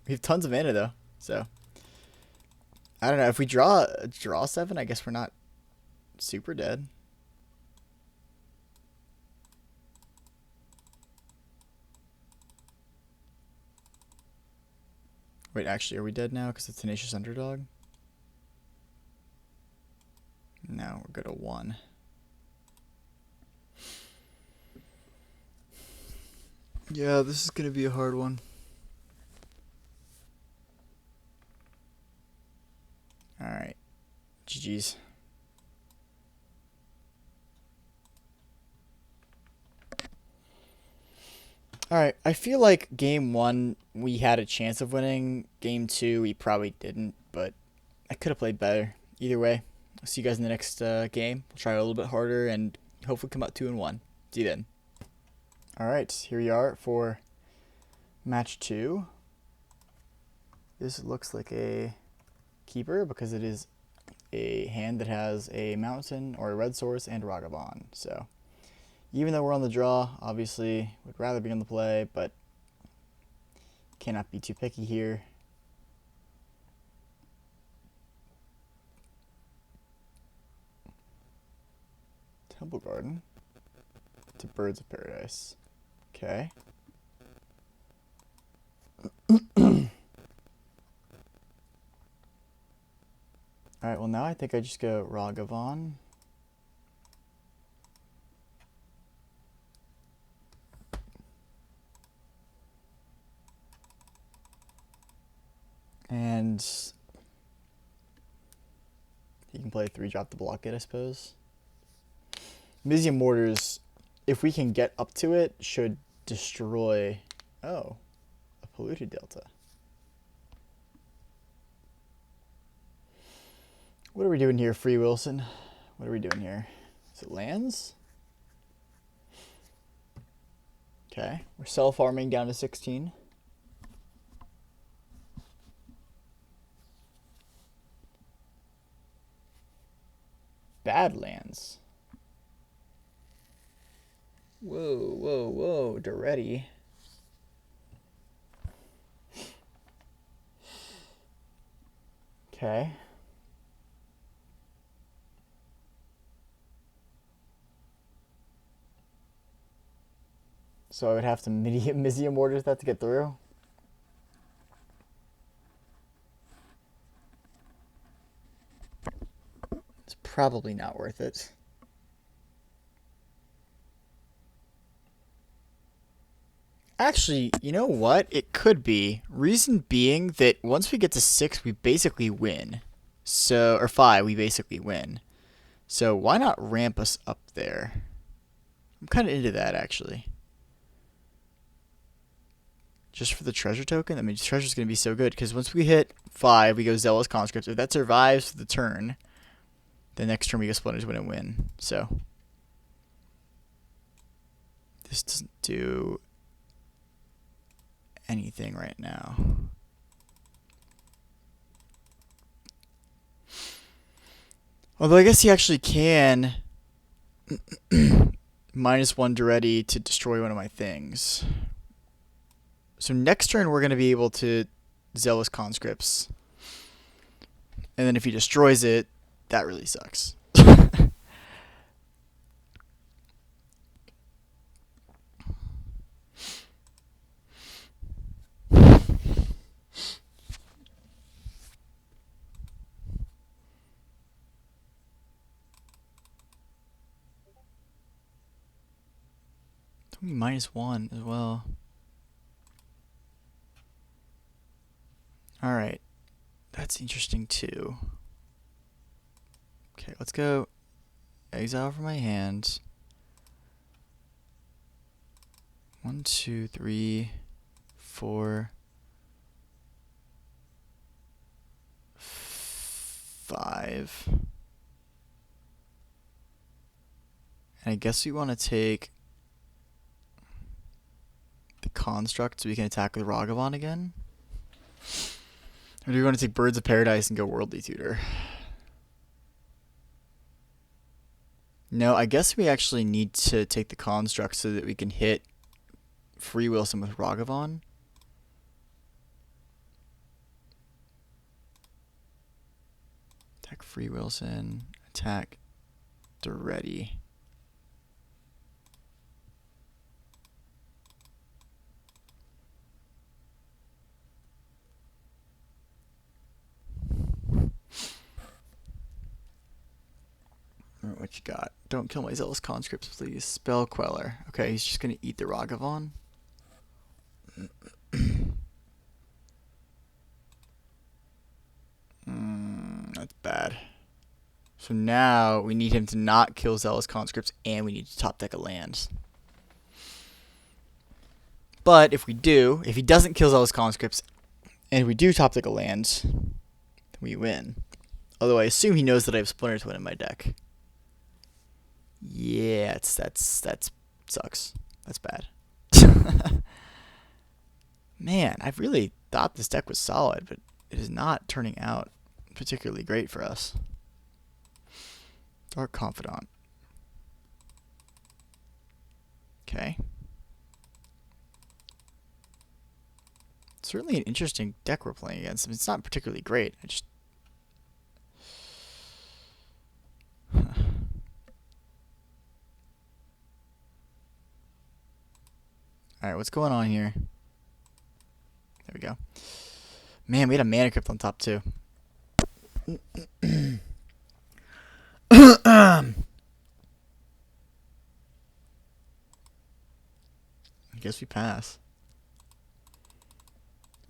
We have tons of mana though, so I don't know. If we draw 7, I guess we're not super dead. Wait, actually, are we dead now because it's Tenacious Underdog? No, we're good at 1. Yeah, this is gonna be a hard one. GG's. Alright, I feel like game 1 we had a chance of winning. Game 2 we probably didn't, but I could have played better. Either way, I'll see you guys in the next game. We'll try a little bit harder and hopefully come out 2-1. See you then. Alright, here we are for match 2. This looks like a keeper because it is a hand that has a mountain or a red source and Ragavan. So even though we're on the draw, obviously would rather be on the play, but cannot be too picky here. Temple Garden to Birds of Paradise. Okay. Alright, well now I think I just go Ragavan. And he can play 3-drop to block it, I suppose. Mizzium Mortars, if we can get up to it, should destroy... Oh, a Polluted Delta. What are we doing here, Free Wilson? What are we doing here? Is it lands? Okay, we're self-farming down to 16. Badlands. Whoa, whoa, whoa, Duretti. Okay. So I would have to Mizzium Mortars that to get through. It's probably not worth it. Actually, you know what? It could be. Reason being that once we get to 6, we basically win. So, or 5, we basically win. So why not ramp us up there? I'm kind of into that, actually. Just for the treasure token? I mean, treasure's going to be so good, because once we hit 5, we go Zealous Conscript. If that survives for the turn, the next turn we go Splendid Win and win. So, this doesn't do anything right now. Although I guess he actually can -1 Duretti to destroy one of my things. So next turn we're going to be able to Zealous Conscripts. And then if he destroys it, that really sucks. -1 as well. Alright. That's interesting too. Okay, let's go exile from my hand. 1, 2, 3, 4, 5. And I guess we want to take the Construct so we can attack with Ragavan again. Or do we want to take Birds of Paradise and go Worldly Tutor? No, I guess we actually need to take the Construct so that we can hit Free Wilson with Ragavan. Attack Free Wilson. Attack Duretti. Alright, what you got? Don't kill my Zealous Conscripts, please. Spell Queller. Okay, he's just gonna eat the Ragavan. That's bad. So now we need him to not kill Zealous Conscripts, and we need to top deck a land. But if he doesn't kill Zealous Conscripts, and we do top deck a land, we win. Although I assume he knows that I have Splinter Twin in my deck. Yeah, that's sucks. That's bad. Man, I really thought this deck was solid, but it is not turning out particularly great for us. Dark Confidant. Okay. Certainly an interesting deck we're playing against. I mean, it's not particularly great. I just... Alright, what's going on here? There we go. Man, we had a Mana Crypt on top too. I guess we pass.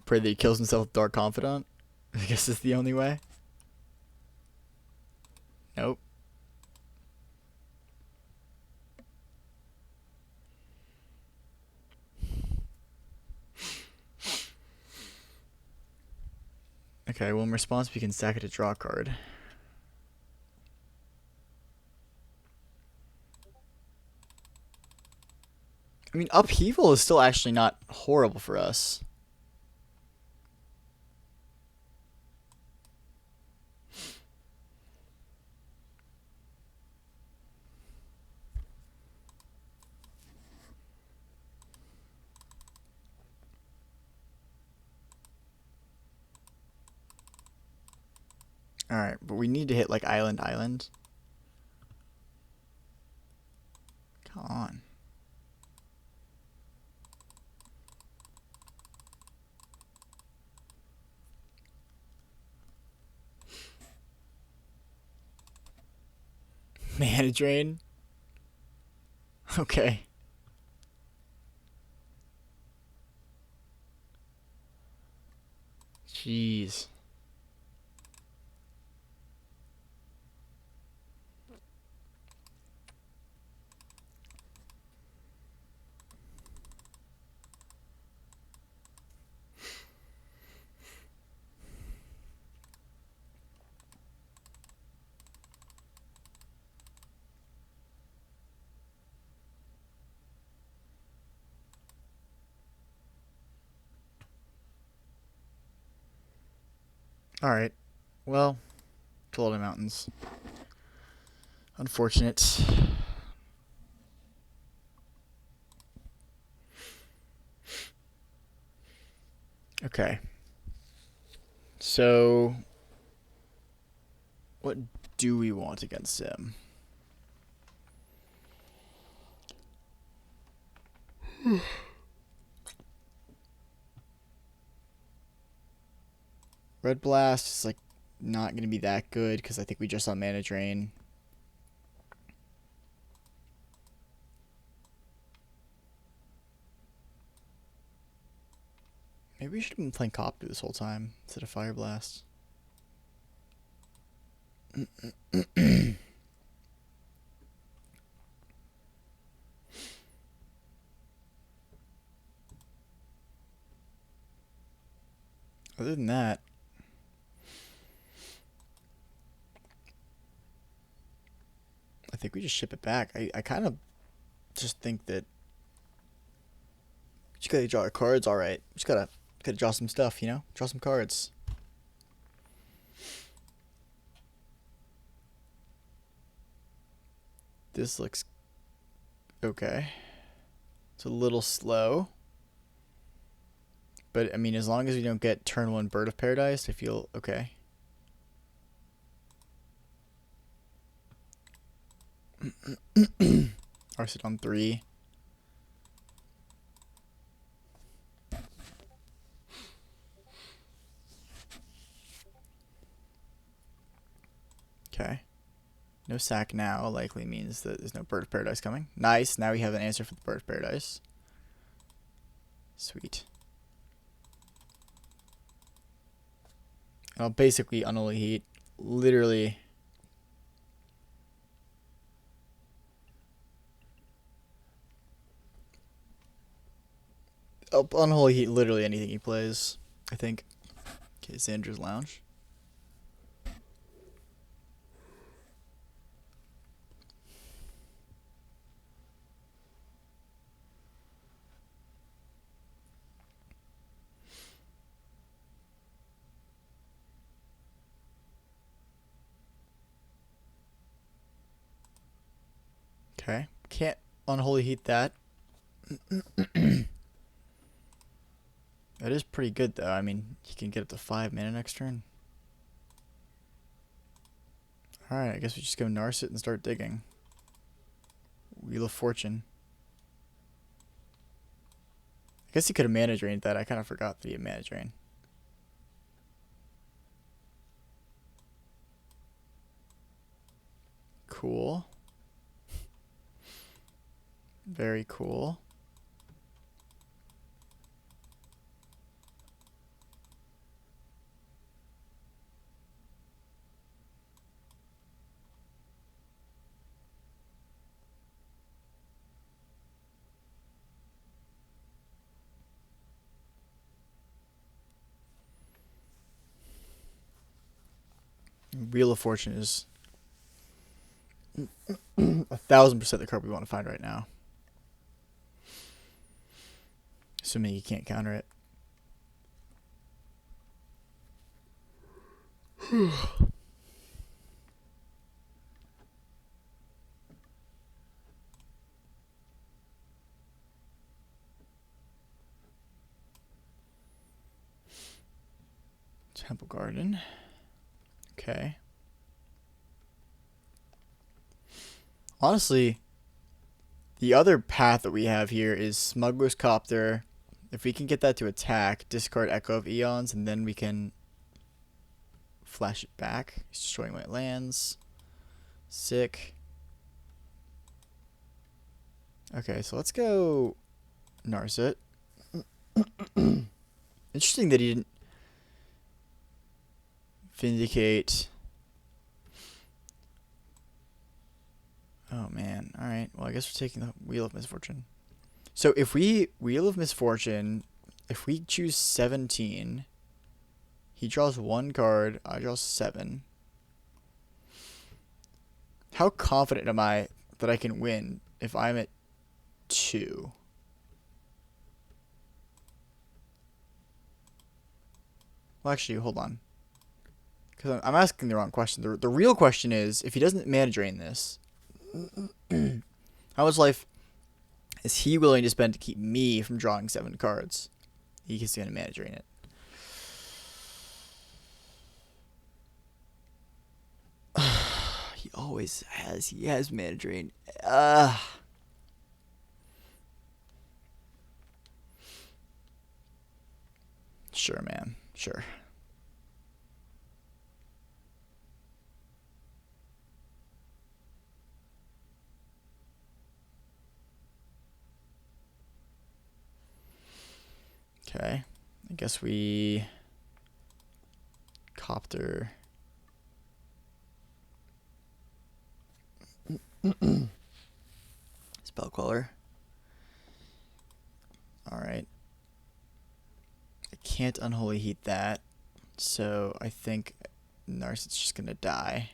Pray that he kills himself with Dark Confidant. I guess it's the only way. Nope. Okay, well in response we can sack it to draw a card. I mean, Upheaval is still actually not horrible for us. Alright, but we need to hit like Island. Come on. Mana Drain? Okay. Jeez. Alright. Well, Golden Mountains. Unfortunate. Okay. So, what do we want against him? Red Blast is like not going to be that good because I think we just saw Mana Drain. Maybe we should have been playing Copter this whole time instead of Fire Blast. Other than that, I think we just ship it back. I kind of just think that just gotta draw our cards. All right, just gotta draw some stuff, you know, draw some cards. This looks okay. It's a little slow, but I mean, as long as we don't get turn 1 Bird of Paradise, I feel okay. Arcedon 3. Okay. No sack now likely means that there's no Bird of Paradise coming. Nice. Now we have an answer for the Bird of Paradise. Sweet. I'll basically unholy heat. Literally Up Unholy Heat, literally anything he plays, I think. Okay, Xander's Lounge. Okay, can't Unholy Heat that. That is pretty good, though. I mean, he can get up to 5 mana next turn. Alright, I guess we just go Narset and start digging. Wheel of Fortune. I guess he could have mana drained that. I kind of forgot that he had mana drain. Cool. Very cool. Wheel of Fortune is 1,000% the card we want to find right now. Assuming you can't counter it. Temple Garden. Okay. Honestly, the other path that we have here is Smuggler's Copter. If we can get that to attack, discard Echo of Eons, and then we can flash it back. He's destroying white lands. Sick. Okay, so let's go Narset. Interesting that he didn't Vindicate. Oh man. Alright. Well, I guess we're taking the Wheel of Misfortune. So if we Wheel of Misfortune, if we choose 17, he draws 1 card, I draw 7. How confident am I that I can win if I'm at 2? Well, actually, hold on. Because I'm asking the wrong question. The real question is, if he doesn't mana drain this, how much life is he willing to spend to keep me from drawing 7 cards? He's going to mana drain it. He always has. He has mana drain. Sure, man. Sure. Okay. I guess we Copter. Spellcaller. Alright. I can't Unholy Heat that. So I think Narset's just gonna die.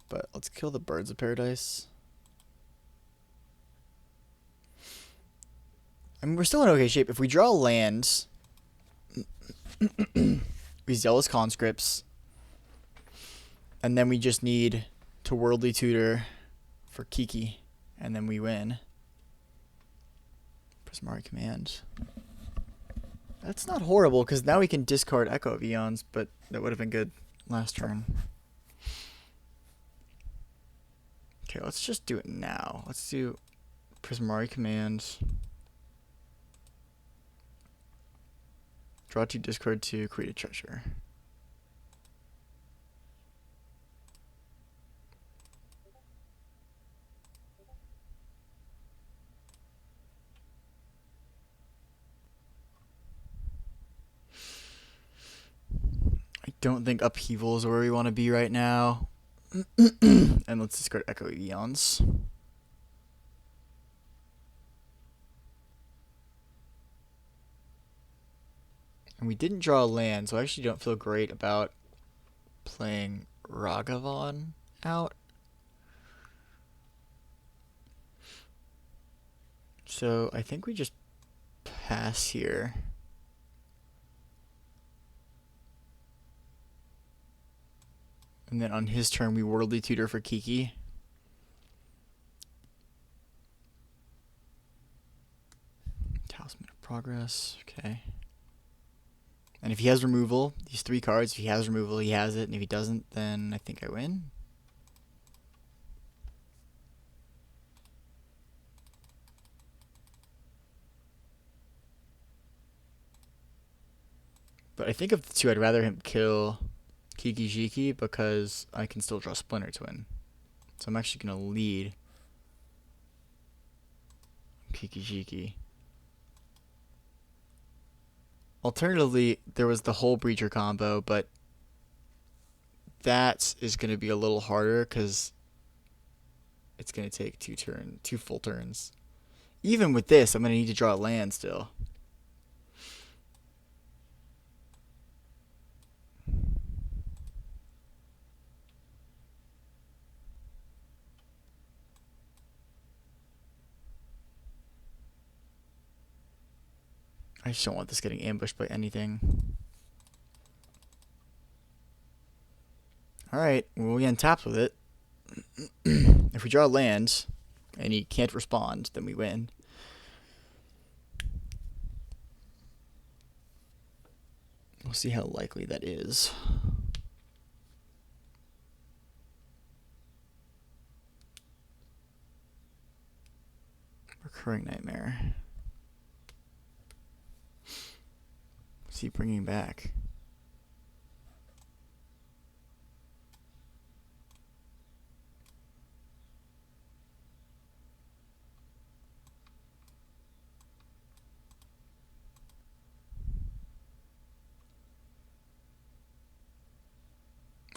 But let's kill the Birds of Paradise. I mean, we're still in okay shape. If we draw lands, we Zealous Conscripts, and then we just need to Worldly Tutor for Kiki, and then we win. Prismari Command. That's not horrible, because now we can discard Echo of Eons, but that would have been good last turn. Okay, let's just do it now. Let's do Prismari Command. Draw 2, discard 2, create a treasure. I don't think Upheaval is where we want to be right now. And let's discard Echo Eons. And we didn't draw a land, so I actually don't feel great about playing Ragavan out. So I think we just pass here. And then on his turn, we Worldly Tutor for Kiki. Talisman of Progress. Okay. And if he has removal, these 3 cards, if he has removal, he has it. And if he doesn't, then I think I win. But I think of the 2, I'd rather him kill Kiki-Jiki because I can still draw Splinter Twin. So I'm actually going to lead Kiki-Jiki. Alternatively, there was the Hull Breacher combo, but that is going to be a little harder because it's going to take 2 full turns. Even with this, I'm going to need to draw a land still. I just don't want this getting ambushed by anything. Alright, well, we untapped with it. If we draw land and he can't respond, then we win. We'll see how likely that is. Recurring Nightmare. What's he bringing back?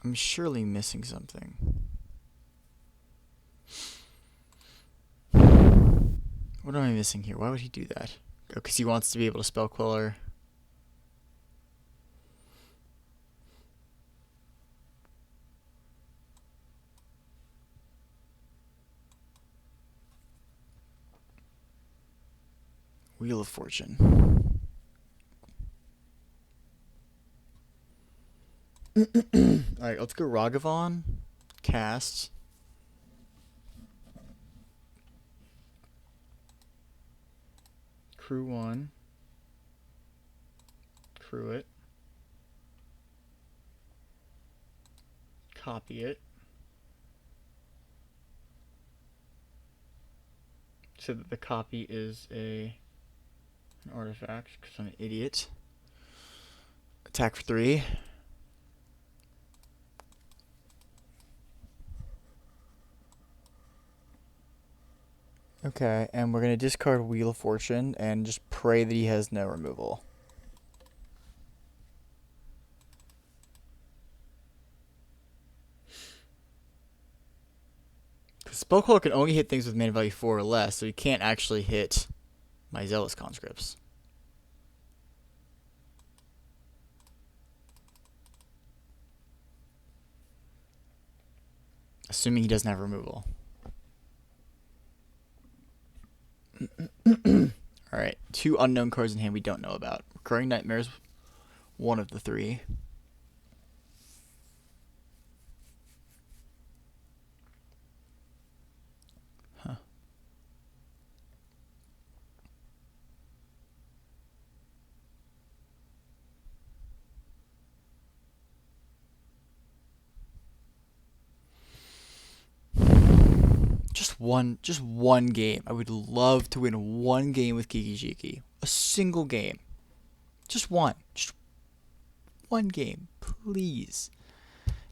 I'm surely missing something. What am I missing here? Why would he do that? Oh, because he wants to be able to Spell Queller. Wheel of Fortune. Alright, let's go Ragavan. Cast. Crew 1. Crew it. Copy it. So that the copy is an artifact, because I'm an idiot. Attack for 3. Okay, and we're going to discard Wheel of Fortune and just pray that he has no removal. Because Spellcaller can only hit things with mana value 4 or less, so he can't actually hit my Zealous Conscripts. Assuming he doesn't have removal. Alright, 2 unknown cards in hand we don't know about. Recurring Nightmares, one of the 3. Huh. Just one game. I would love to win one game with Kiki-Jiki. A single game. Just one. Just one game. Please.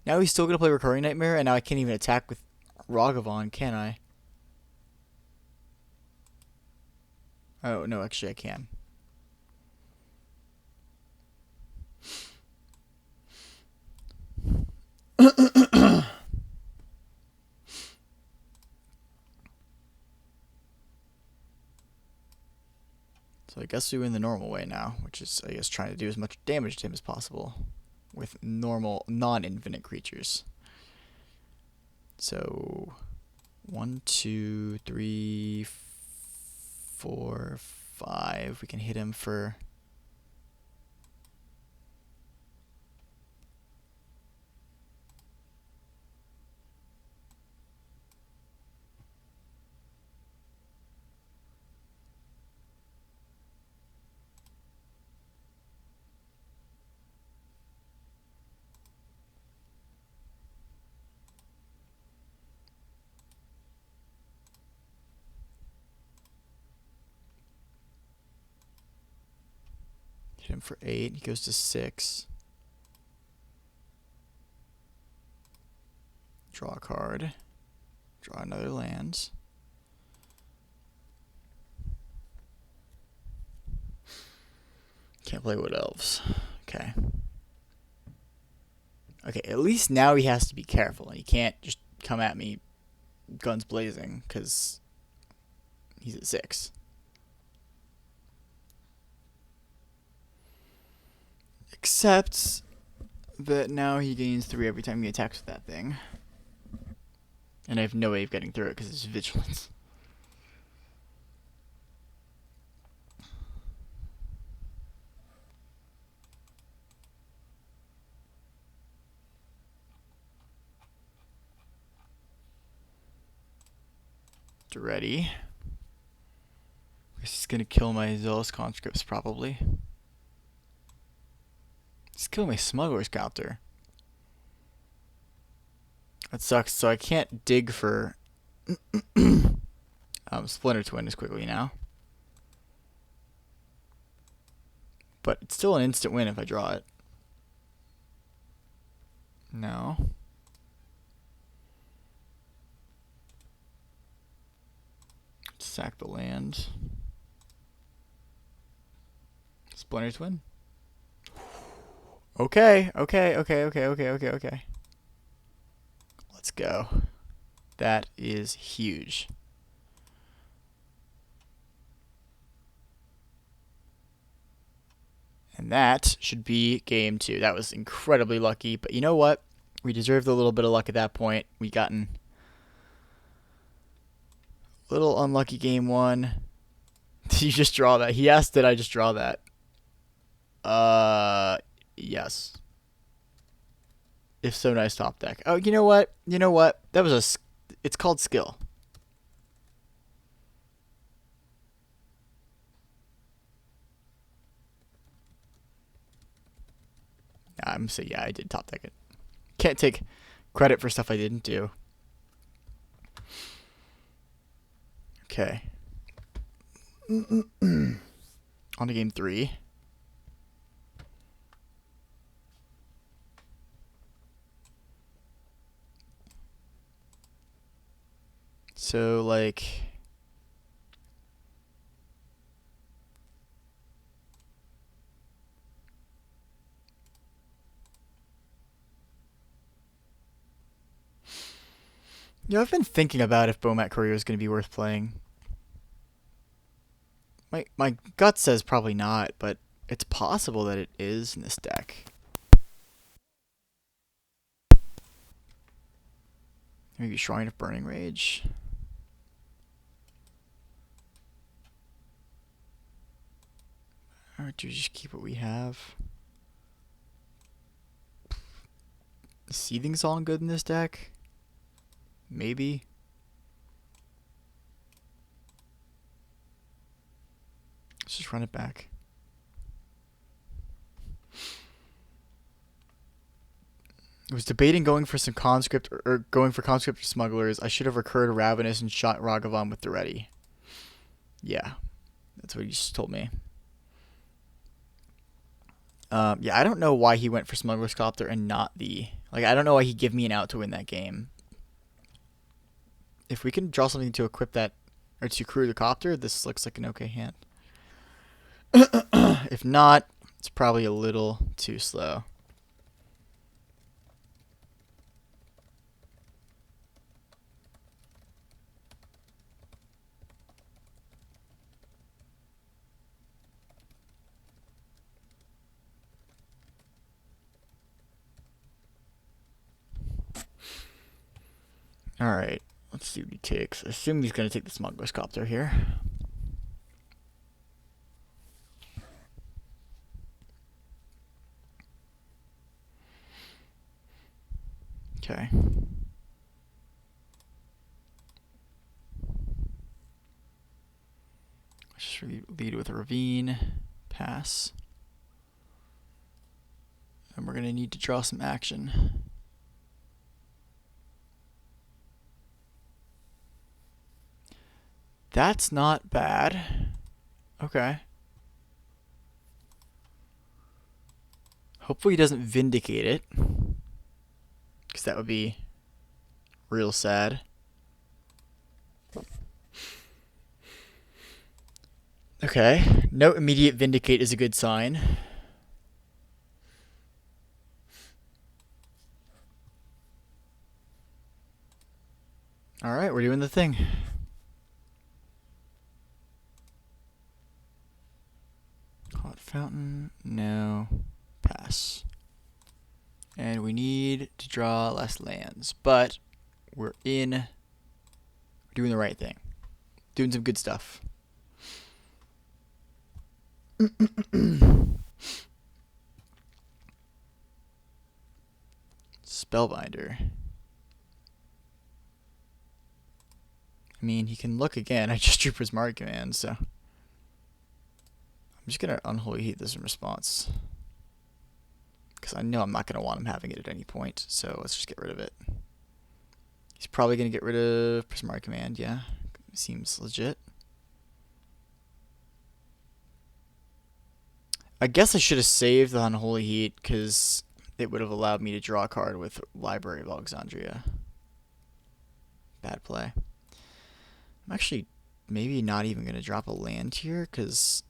Now he's still going to play Recurring Nightmare, and now I can't even attack with Ragavan, can I? Oh, no, actually I can. So I guess we win the normal way now, which is, I guess, trying to do as much damage to him as possible with normal, non-infinite creatures. So, 1, 2, 3, 4, 5. We can hit him for... Hit him for 8. He goes to 6. Draw a card. Draw another land. Can't play Wood Elves. Okay. Okay, at least now he has to be careful. He can't just come at me guns blazing, because he's at 6. Except that now he gains 3 every time he attacks with that thing. And I have no way of getting through it because it's vigilance. Ready. He's gonna kill my Zealous Conscripts probably. He's killing my Smuggler's Copter. That sucks. So I can't dig for Splinter Twin as quickly now. But it's still an instant win if I draw it. No. Sack the land. Splinter Twin. Okay. Let's go. That is huge. And that should be game 2. That was incredibly lucky, but you know what? We deserved a little bit of luck at that point. We gotten little unlucky game 1. Did you just draw that? He asked, did I just draw that? Yes. If so, nice top deck. Oh, you know what? That was it's called skill. I'm gonna say, yeah, I did top deck it. Can't take credit for stuff I didn't do. Okay. On to game 3. So, like... Yeah, I've been thinking about if Bomat Courier is going to be worth playing. My gut says probably not, but it's possible that it is in this deck. Maybe Shrine of Burning Rage. Or do we just keep what we have? Is Seething Song good in this deck? Maybe. Let's just run it back. I was debating going for some conscript or going for conscript smugglers. I should have recurred Ravenous and shot Ragavan with the ready. Yeah, that's what he just told me. Yeah, I don't know why he went for Smuggler's Copter and not the... Like, I don't know why he gave me an out to win that game. If we can draw something to equip that, or to crew the Copter, this looks like an okay hand. If not, it's probably a little too slow. Alright, let's see what he takes. I assume he's going to take the Smuggler's Copter here. Okay. Let's just lead with a Ravine. Pass. And we're going to need to draw some action. That's not bad. Okay. Hopefully he doesn't Vindicate it, because that would be real sad. Okay. No immediate Vindicate is a good sign. Alright, we're doing the thing. Hot Fountain. No. Pass. And we need to draw less lands. But we're doing the right thing. Doing some good stuff. Spellbinder. I mean, he can look again. I just drew Prismatic Command, so I'm just gonna Unholy Heat this in response, because I know I'm not gonna want him having it at any point. So let's just get rid of it. He's probably gonna get rid of Prismatic Command. Yeah, seems legit. I guess I should have saved the Unholy Heat, because it would have allowed me to draw a card with Library of Alexandria. Bad play. I'm actually maybe not even going to drop a land here, because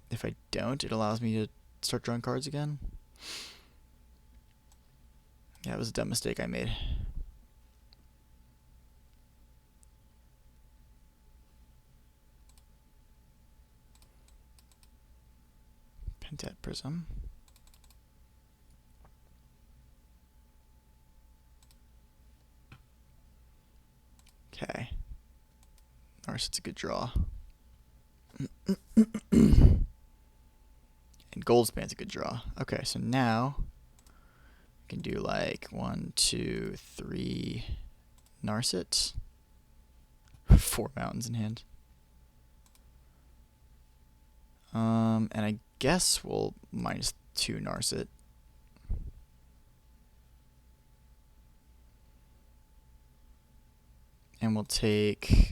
if I don't, it allows me to start drawing cards again. Yeah, it was a dumb mistake I made. Pentat Prism. Okay. Narset's a good draw. And Goldspan's a good draw. Okay, so now I can do like 1, 2, 3 Narset. 4 mountains in hand. And I guess we'll -2 Narset. And we'll take...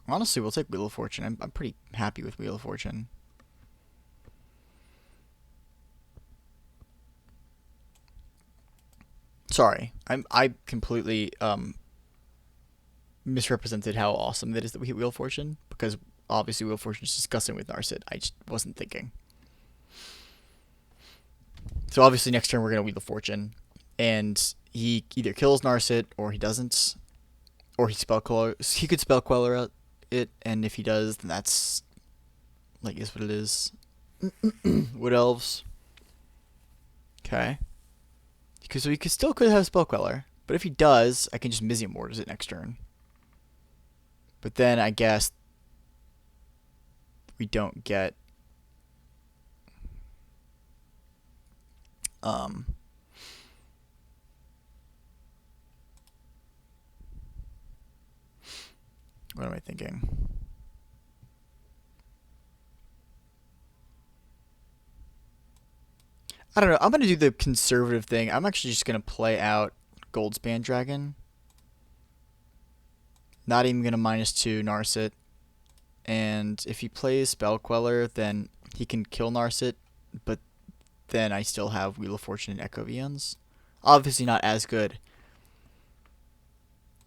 Honestly, we'll take Wheel of Fortune. I'm pretty happy with Wheel of Fortune. Sorry, I completely misrepresented how awesome it is that we hit Wheel of Fortune, because obviously Wheel of Fortune is disgusting with Narset. I just wasn't thinking. So obviously next turn we're gonna Wheel of Fortune, and he either kills Narset or he doesn't, or he could Spell Queller it, and if he does, then that's like is what it is. Wood Elves. Okay. Because so he still could have Spell Queller, but if he does, I can just Mizzium Mortars it next turn. But then I guess we don't get what am I thinking? I don't know. I'm going to do the conservative thing. I'm actually just going to play out Goldspan Dragon. Not even going to -2 Narset. And if he plays Spell Queller, then he can kill Narset, but then I still have Wheel of Fortune and Echo Vions. Obviously not as good.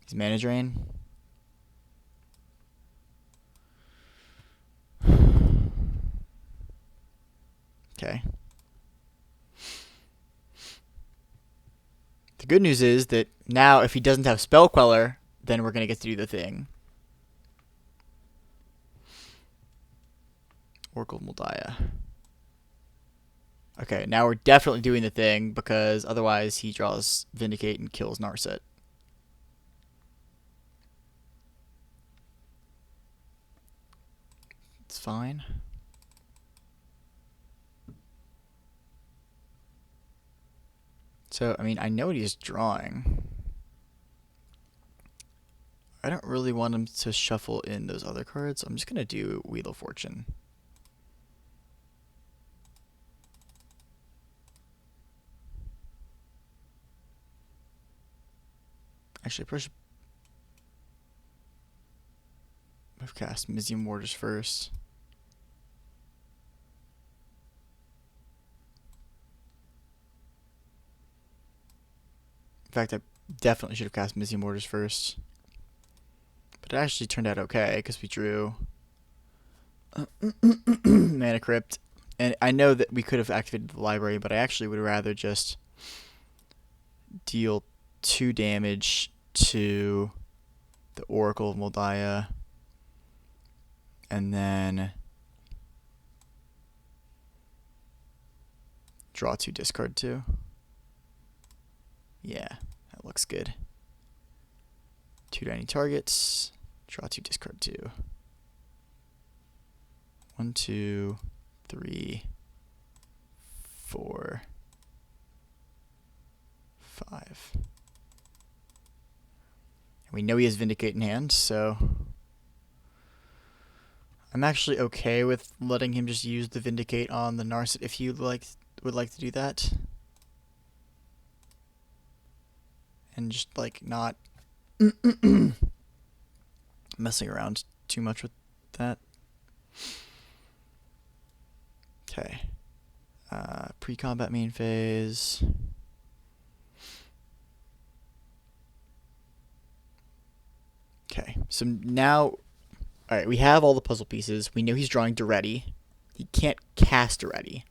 He's Mana Drain. Okay. The good news is that now if he doesn't have Spell Queller, then we're going to get to do the thing. Oracle of Moldiah. Okay, now we're definitely doing the thing because otherwise he draws Vindicate and kills Narset. It's fine. So, I mean, I know what he's drawing. I don't really want him to shuffle in those other cards. I'm just going to do Wheel of Fortune. Actually, I probably should have cast Mizzium Warders first. In fact, I definitely should have cast Mizzium Warders first. But it actually turned out okay because we drew Mana Crypt. And I know that we could have activated the library, but I actually would rather just deal 2 damage to the Oracle of Moldiah and then draw 2, discard 2. Yeah, that looks good. 2 to any targets, draw 2, discard 2. 1, 2, 3, 4, 5. And we know he has Vindicate in hand, so I'm actually okay with letting him just use the Vindicate on the Narset if you would like to do that. And just like not messing around too much with that. Okay. Pre-combat main phase. Okay, so now, alright, we have all the puzzle pieces. We know he's drawing Daretti. He can't cast Daretti.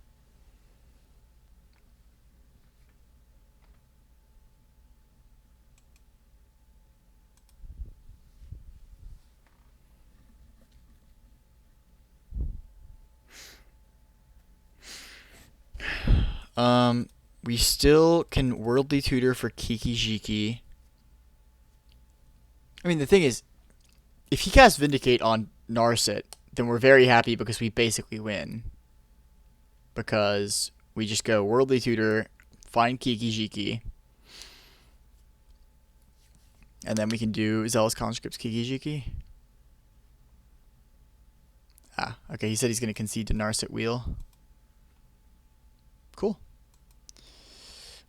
We still can Worldly Tutor for Kiki-Jiki. I mean, the thing is, if he casts Vindicate on Narset, then we're very happy because we basically win. Because we just go Worldly Tutor, find Kiki-Jiki, and then we can do Zealous Conscript's Kiki-Jiki. Ah, okay, he said he's going to concede to Narset Wheel. Cool.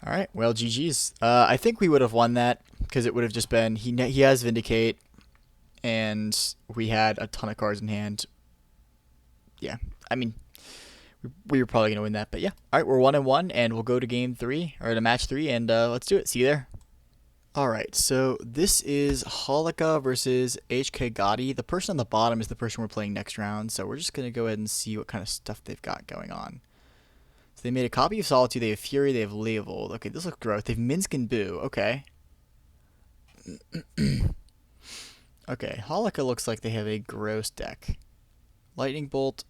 Alright, well, GG's. I think we would have won that because it would have just been he has Vindicate, and we had a ton of cards in hand. Yeah, I mean, we were probably gonna win that, but yeah. All right, we're 1-1, and we'll go to game 3 or to match 3, and let's do it. See you there. All right, so this is Holika versus HK Gotti. The person on the bottom is the person we're playing next round, so we're just gonna go ahead and see what kind of stuff they've got going on. So they made a copy of Solitude. They have Fury. They have Leovold. Okay, this looks gross. They have Minsc and Boo. Okay. Okay, Holika looks like they have a gross deck. Lightning Bolt,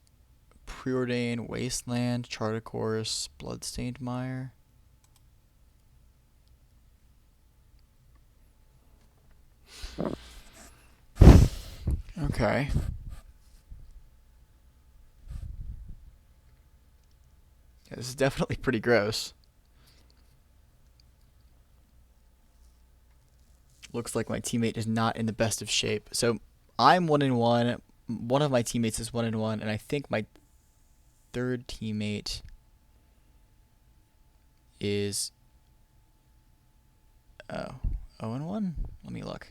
Preordain, Wasteland, Charter Course, Bloodstained Mire. Okay. Yeah, this is definitely pretty gross. Looks like my teammate is not in the best of shape. So I'm 1-1. One of my teammates is 1-1, and I think my third teammate is 0-1. Let me look.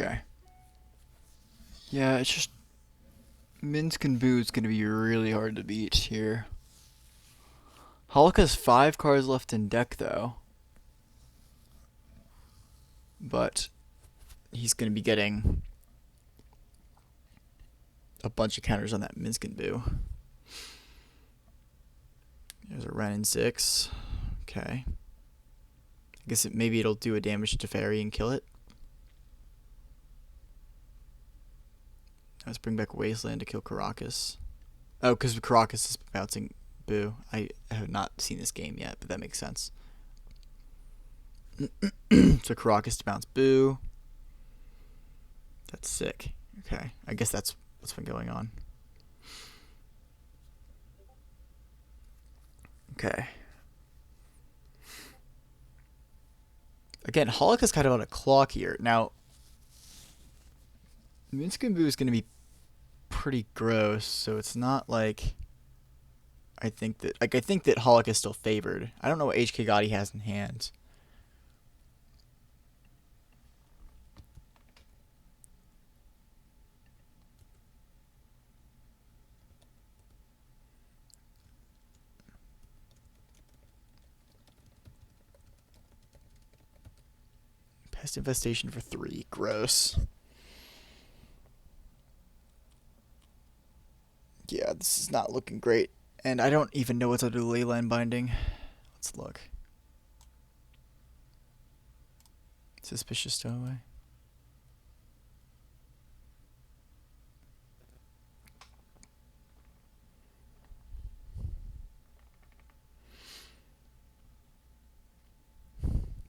Okay. Yeah, it's just Minsc and Boo is going to be really hard to beat here. Hulk has 5 cards left in deck though. But he's going to be getting a bunch of counters on that Minskin Boo. There's a Ren in 6. Okay. I guess maybe it'll do a damage to Teferi and kill it. Let's bring back Wasteland to kill Karakas. Oh, because Karakas is bouncing Boo. I have not seen this game yet, but that makes sense. So Karakas to bounce Boo. That's sick. Okay. I guess that's what's been going on. Okay. Again, Holoc is kind of on a clock here. Now, Minskin Boo is going to be pretty gross, so it's not like I think that Holoc is still favored. I don't know what HK Gotti has in hand. Pest Infestation for 3. Gross. Yeah, this is not looking great. And I don't even know what's under the Leyline Binding. Let's look. Suspicious Stowaway.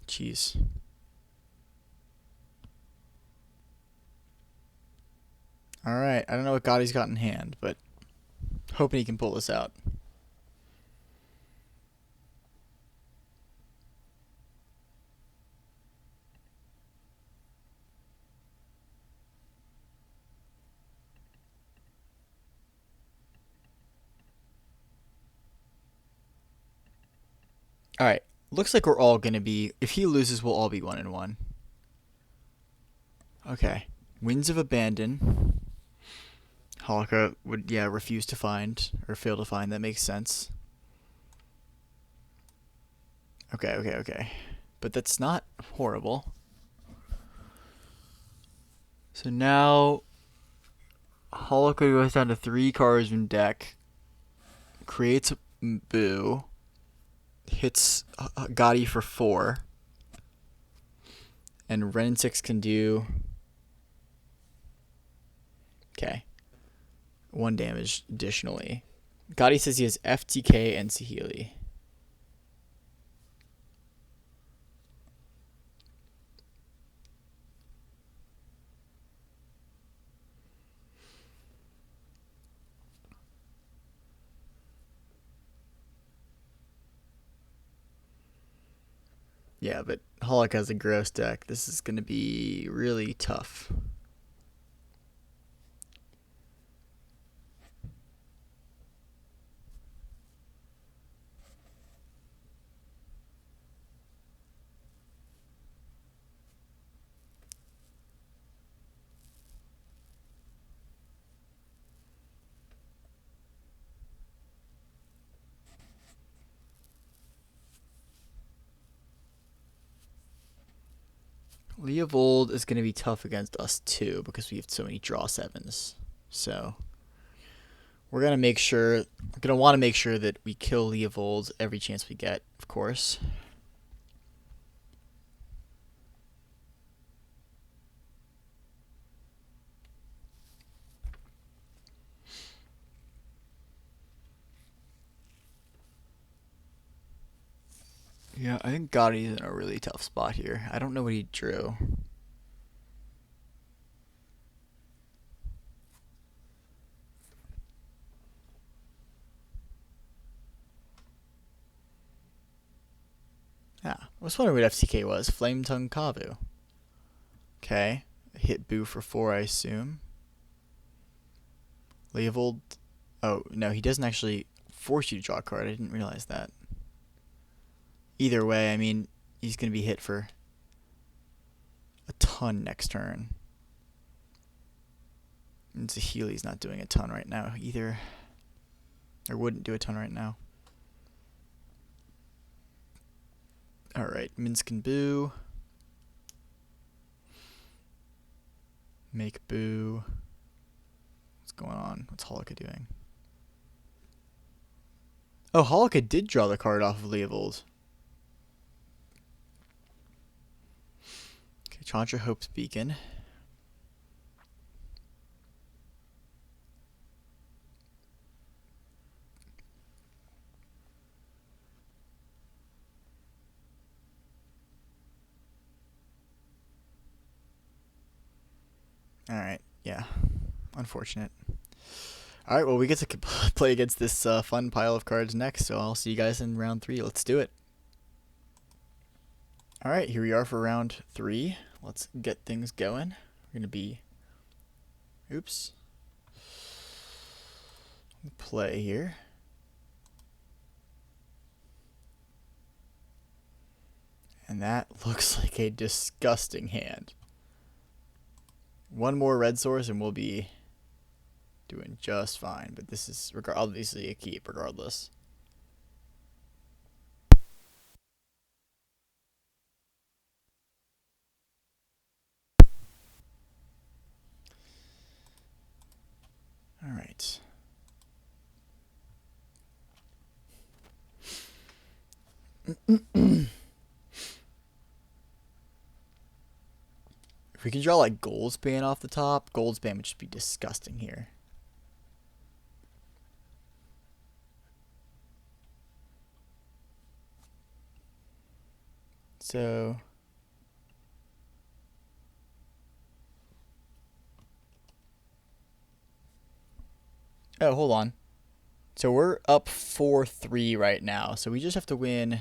Jeez. Alright, I don't know what Gotti's got in hand, but hoping he can pull this out. Alright, looks like we're all going to be... If he loses, we'll all be 1-1. Okay. Winds of Abandon. Holika would, refuse to find, or fail to find. That makes sense. Okay. But that's not horrible. So now, Holika goes down to 3 cards in deck, creates a Boo, hits Gotti for 4, and Ren 6 can do... Okay. 1 damage additionally. Gotti says he has FTK and Saheeli. Yeah, but Holoc has a gross deck. This is going to be really tough. Leovold is going to be tough against us too because we have so many draw 7s. So we're going to want to make sure that we kill Leovold every chance we get, of course. Yeah, I think Gotti's in a really tough spot here. I don't know what he drew. Yeah, I was wondering what FTK was. Flame Tongue Kavu. Okay, hit Boo for 4, I assume. Leovold. Oh, no, he doesn't actually force you to draw a card. I didn't realize that. Either way, I mean, he's going to be hit for a ton next turn. And Saheeli's not doing a ton right now either. Or wouldn't do a ton right now. Alright, Minsk and Boo. Make Boo. What's going on? What's Holika doing? Oh, Holika did draw the card off of Leovold. Okay, Chandra Hope's Beacon. Alright, yeah. Unfortunate. Alright, well, we get to play against this fun pile of cards next, so I'll see you guys in round 3. Let's do it. Alright, here we are for round 3. Let's get things going. We're going to be... Oops. Play here. And that looks like a disgusting hand. One more red source and we'll be doing just fine. But this is obviously a keep regardless. All right. If we can draw like Goldspan off the top, Goldspan would just be disgusting here. So oh, hold on. So we're up 4-3 right now. So we just have to win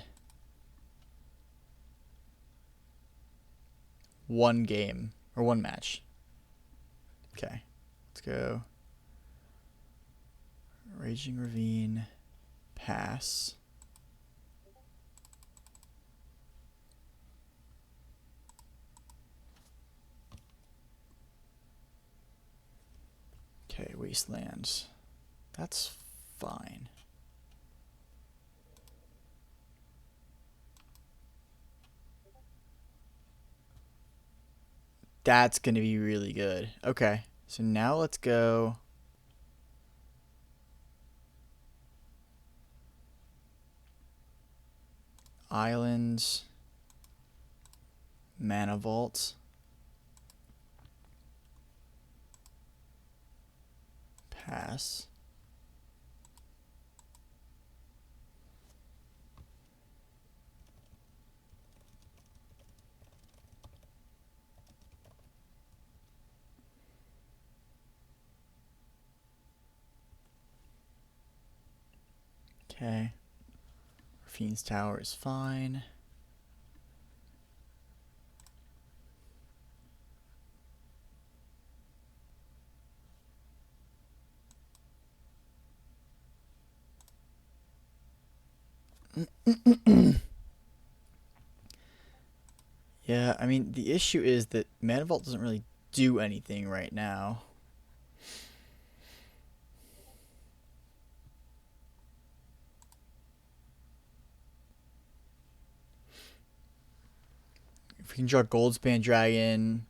one game or one match. Okay. Let's go. Raging Ravine. Pass. Okay, Wastelands. That's fine. That's going to be really good. Okay, so now let's go. Islands. Mana Vault. Pass. Okay. Fiend's Tower is fine. Yeah, I mean, the issue is that Mana Vault doesn't really do anything right now. If we can draw Goldspan Dragon.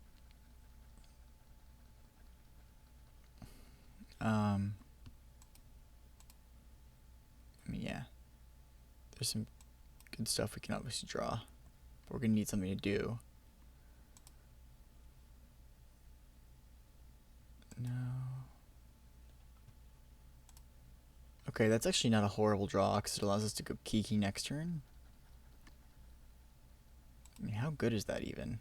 I mean, yeah. There's some good stuff we can obviously draw. But we're going to need something to do. No. Okay, that's actually not a horrible draw because it allows us to go Kiki next turn. I mean, how good is that even?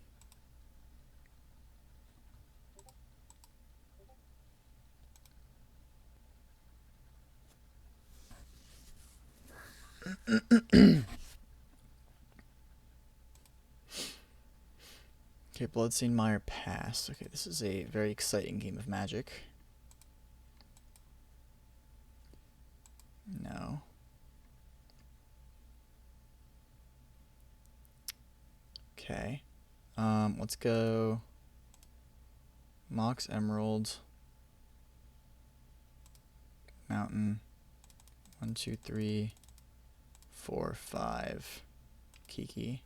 Okay, Bloodstained Mire pass. Okay, this is a very exciting game of Magic. No. Okay. Let's go Mox Emerald. Mountain. 1, 2, 3, 4, 5. Kiki.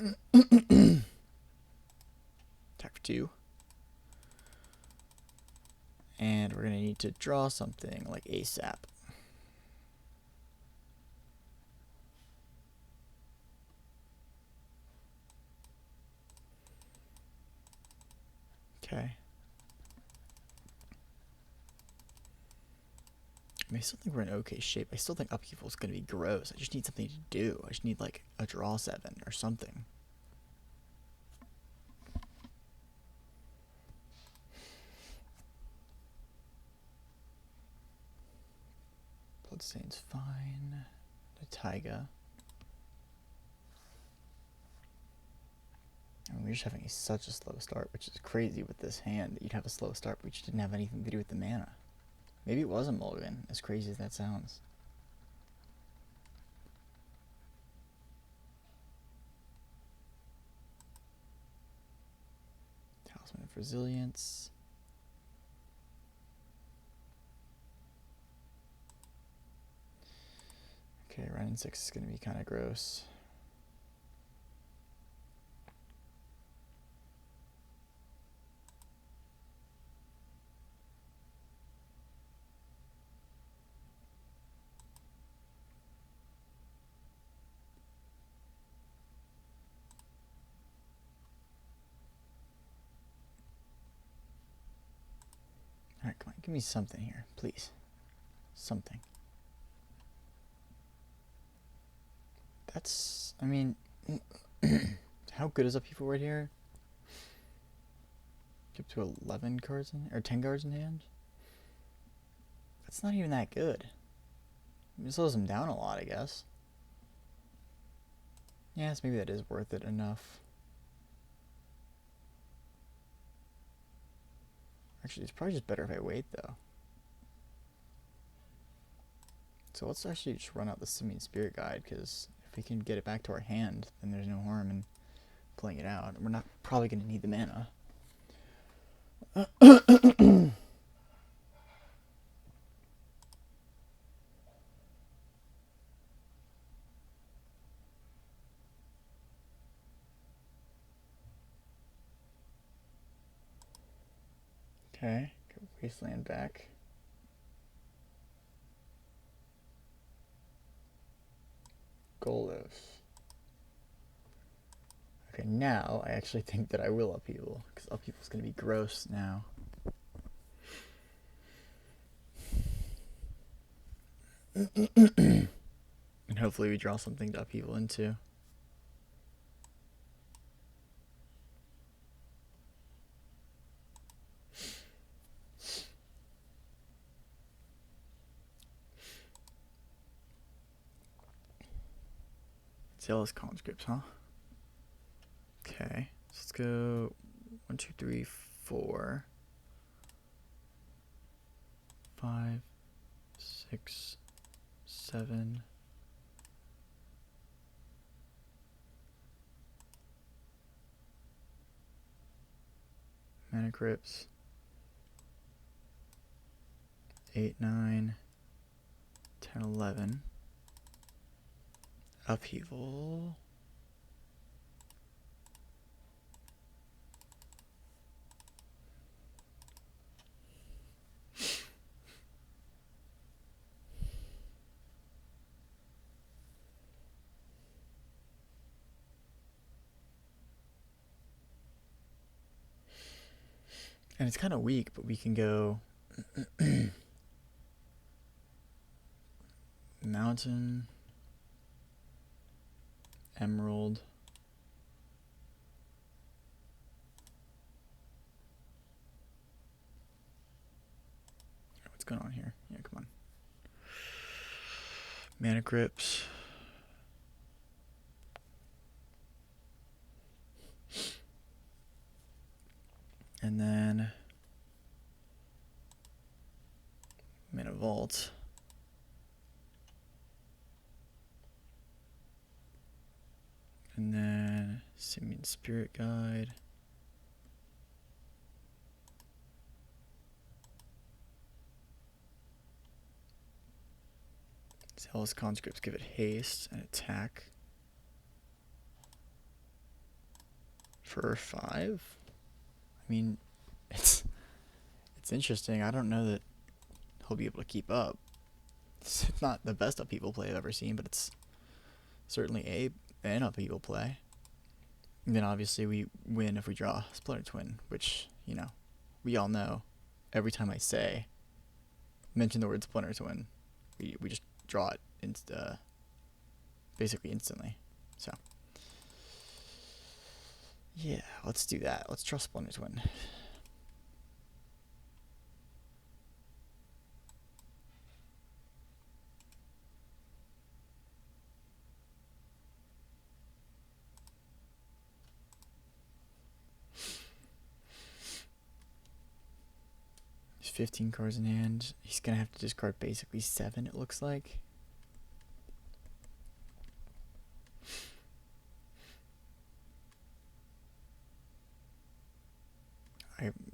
Attack for 2. And we're going to need to draw something like ASAP. Okay. I still think we're in okay shape. I still think upheaval is going to be gross. I just need something to do. I just need like a draw 7 or something. Bloodstain's fine. The Taiga. I mean, we're just having such a slow start, which is crazy with this hand that you'd have a slow start, but you just didn't have anything to do with the mana. Maybe it was a mulligan, as crazy as that sounds. Talisman of Resilience. Okay, Renin 6 is going to be kind of gross. Alright, come on, give me something here, please. Something. That's, I mean, how good is upheaval right here? Up to 11 cards in, or 10 cards in hand? That's not even that good. It slows him down a lot, I guess. Yes, maybe that is worth it enough. Actually, it's probably just better if I wait, though. So let's actually just run out the Simian Spirit Guide, because if we can get it back to our hand, then there's no harm in playing it out. We're not probably going to need the mana. Okay, get Wasteland back. Golos. Okay, now I actually think that I will upheaval, because upheaval's going to be gross now. And hopefully we draw something to upheaval into. Zealous Conscripts, huh? Okay, so let's go 1, 2, 3, 4, 5, 6, 7. Mana Crypts. 8, 9, 10, 11. Upheaval. And it's kind of weak, but we can go Mountain, Emerald, what's going on here? Yeah, come on. Mana Crypts. And then Mana Vault. And then Simian Spirit Guide. Zealous Conscripts give it haste and attack. for 5. I mean, it's interesting. I don't know that he'll be able to keep up. It's not the best upheaval play I've ever seen, but it's certainly an upheaval play. And then obviously we win if we draw Splinter Twin, which, you know, we all know. Every time I mention the word Splinter Twin, we just draw it basically instantly. So yeah, let's do that. Let's draw Splinter Twin. There's 15 cards in hand. He's gonna have to discard basically 7, it looks like.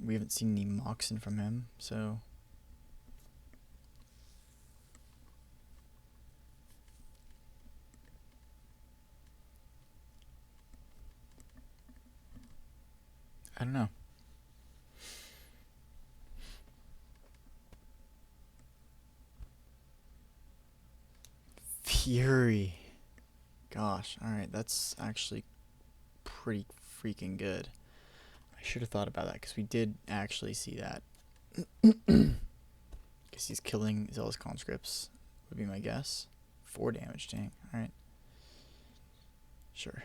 We haven't seen any Moxen from him, so I don't know. Fury. Gosh, alright, that's actually pretty freaking good. I should have thought about that because we did actually see that. Guess he's killing Zealous Conscripts, would be my guess. 4 damage, dang. Alright. Sure.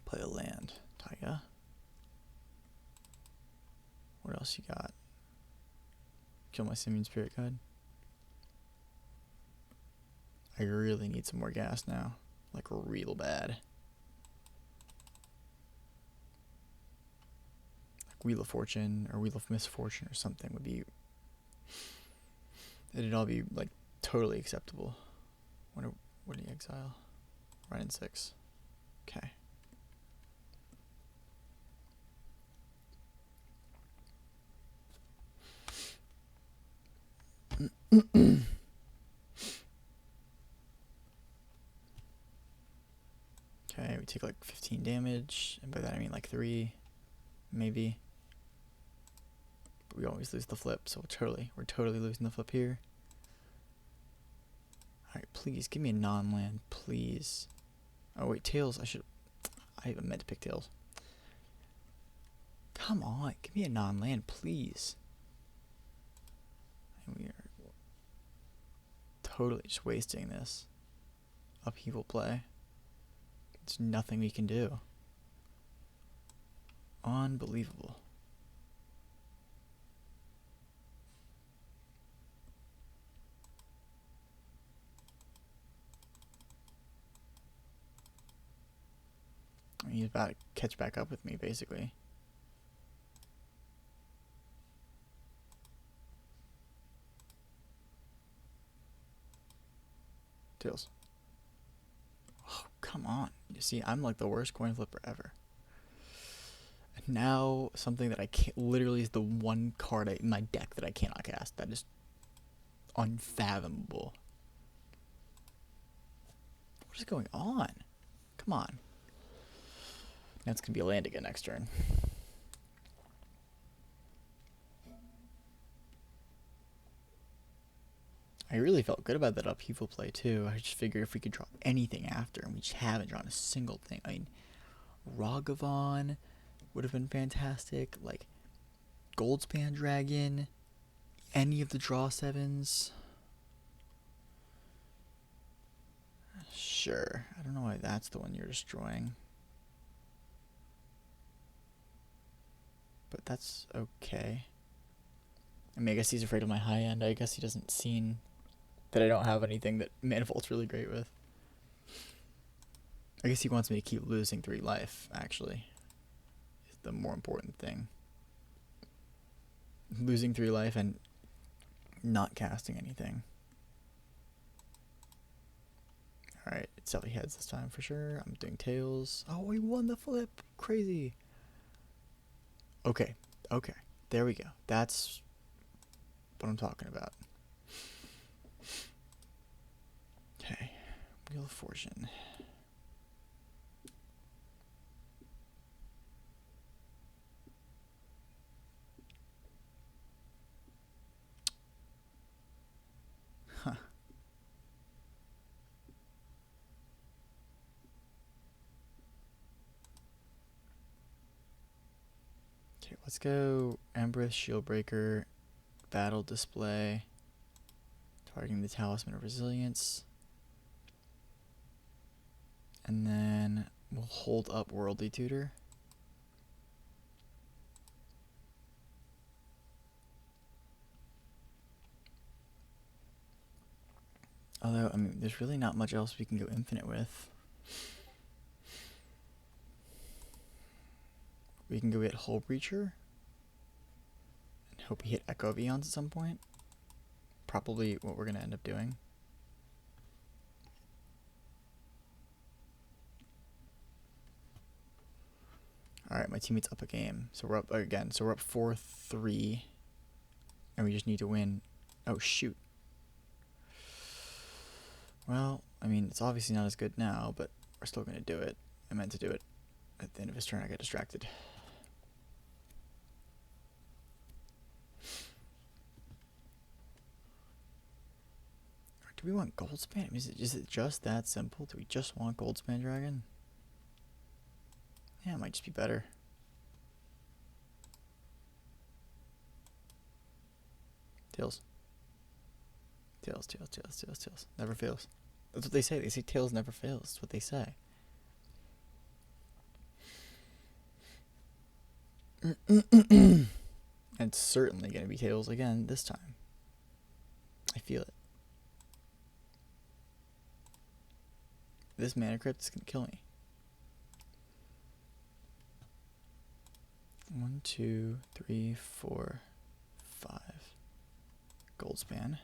Play a land. Taiga. What else you got? Kill my Simian Spirit Guide. I really need some more gas now. Like, real bad. Like Wheel of Fortune or Wheel of Misfortune or something would be... It'd all be, like, totally acceptable. What do you exile? Right in 6. Okay. Okay, we take like 15 damage, and by that I mean like 3, maybe. But we always lose the flip, so we're totally losing the flip here. Alright, please, give me a non-land, please. Oh wait, Tails, I even meant to pick Tails. Come on, give me a non-land, please. And we are totally just wasting this upheaval play. There's nothing we can do. Unbelievable. I mean, he's about to catch back up with me, basically. Tails. Oh, come on. You see, I'm like the worst coin flipper ever. And now, something that I can't, literally is the one card in my deck that I cannot cast. That is unfathomable. What is going on? Come on. Now it's going to be a land again next turn. I really felt good about that upheaval play too. I just figured if we could draw anything after, and we just haven't drawn a single thing. I mean, Ragavan would have been fantastic. Like, Goldspan Dragon, any of the draw 7s. Sure. I don't know why that's the one you're destroying. But that's okay. I mean, I guess he's afraid of my high end. I guess he doesn't see that I don't have anything that Manifold's really great with. I guess he wants me to keep losing 3 life, actually. Is the more important thing. Losing 3 life and not casting anything. Alright, it's Sally Heads this time for sure. I'm doing Tails. Oh, we won the flip! Crazy! Okay, there we go. That's what I'm talking about. Okay, Wheel of Fortune. Okay, let's go Empress, Shieldbreaker, Battle Display, targeting the Talisman of Resilience. And then we'll hold up Worldly Tutor. Although, I mean, there's really not much else we can go infinite with. We can go get Hull Breacher. And hope we hit Echo of Eons at some point. Probably what we're going to end up doing. Alright, my teammate's up a game. So we're up again. So we're up 4-3. And we just need to win. Oh, shoot. Well, I mean, it's obviously not as good now, but we're still going to do it. I meant to do it. At the end of his turn, I got distracted. Do we want Goldspan? Is it just that simple? Do we just want Goldspan Dragon? Yeah, it might just be better. Tails. Tails, tails, tails, tails, tails. Never fails. That's what they say. They say tails never fails. That's what they say. And it's certainly going to be tails again this time. I feel it. This Mana Crypt is going to kill me. 1, 2, 3, 4, 5. Goldspan.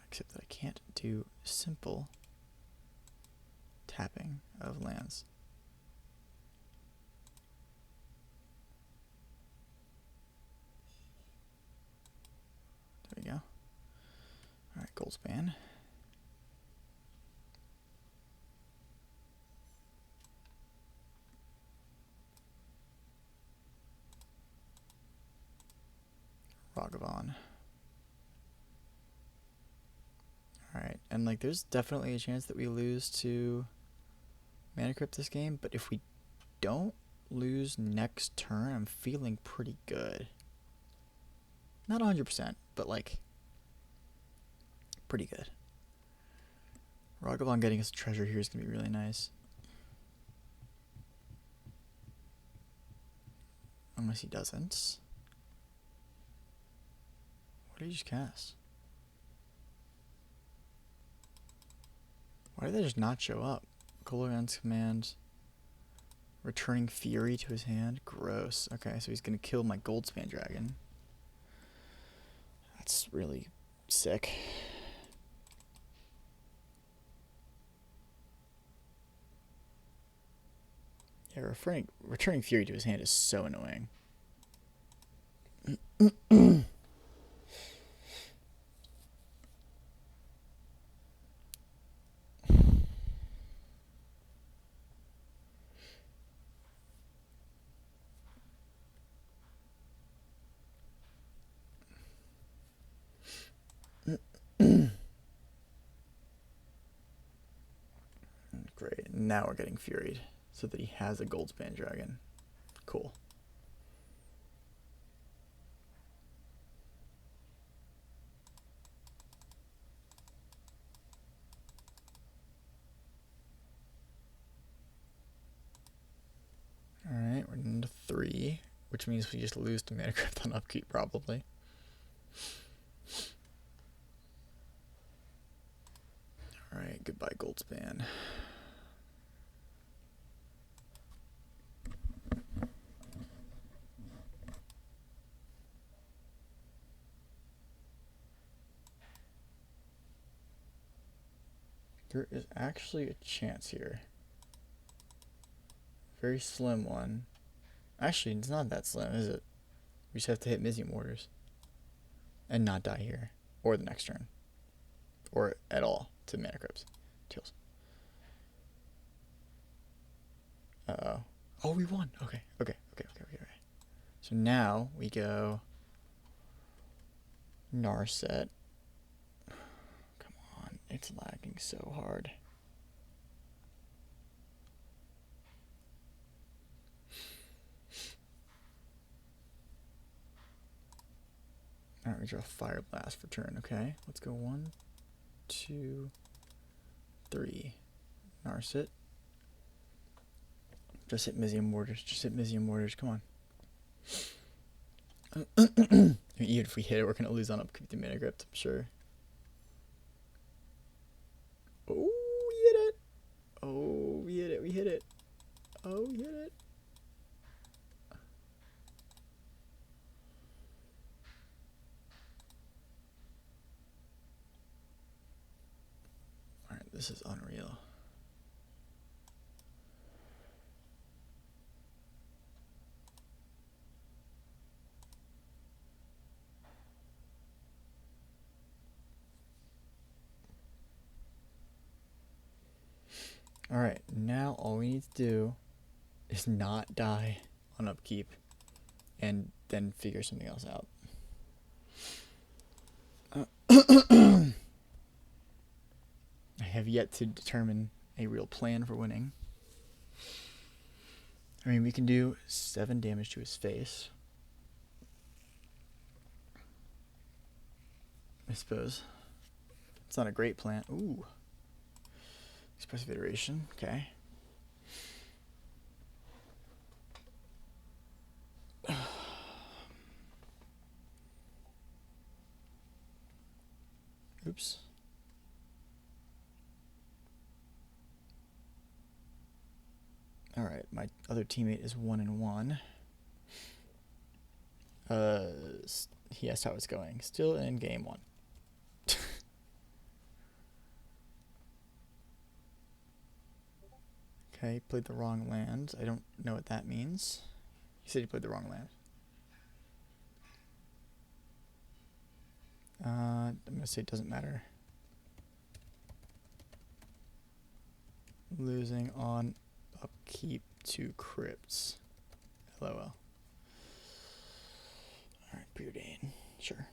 Except that I can't do simple tapping of lands. There we go. Alright, Goldspan. Ragavan. Alright, and like there's definitely a chance that we lose to Mana Crypt this game, but if we don't lose next turn, I'm feeling pretty good. Not 100%, but like pretty good. Ragavan getting us a treasure here is going to be really nice. Unless he doesn't. What did he just cast? Why did they just not show up? Kolaghan's command. Returning Fury to his hand. Gross. Okay, so he's going to kill my Goldspan Dragon. That's really sick. Yeah, returning Fury to his hand is so annoying. Great. Now we're getting Furied so that he has a Goldspan Dragon. Cool. Alright, we're into 3, which means we just lose to Mana Crypt on upkeep, probably. Alright, goodbye Goldspan. There is actually a chance here. Very slim one. Actually, it's not that slim, is it? We just have to hit Mizzy Mortars. And not die here. Or the next turn. Or at all to Mana Crypts. Tails. Uh-oh. Oh, we won. Okay. So now we go Narset. Come on. It's lagging so hard. Alright, we draw Fire Blast for turn. Okay, let's go 1, 2, 3. Narset. Just hit Mizium Mortars. Just hit Mizium Mortars. Come on. I mean, even if we hit it, we're going to lose on upkeep the Mana Crypt, I'm sure. Oh, we hit it. Oh, we hit it. We hit it. Oh, we hit it. Alright, this is unreal. Alright, now all we need to do is not die on upkeep and then figure something else out. I have yet to determine a real plan for winning. I mean, we can do 7 damage to his face, I suppose. It's not a great plan. Ooh. Expressive Iteration, okay. Oops. Alright, my other teammate is 1-1. He asked how it's going. Still in game 1. Okay, played the wrong land. I don't know what that means. He said he played the wrong land. I'm gonna say it doesn't matter. Losing on upkeep to crypts. LOL. Alright, Preordain. Sure.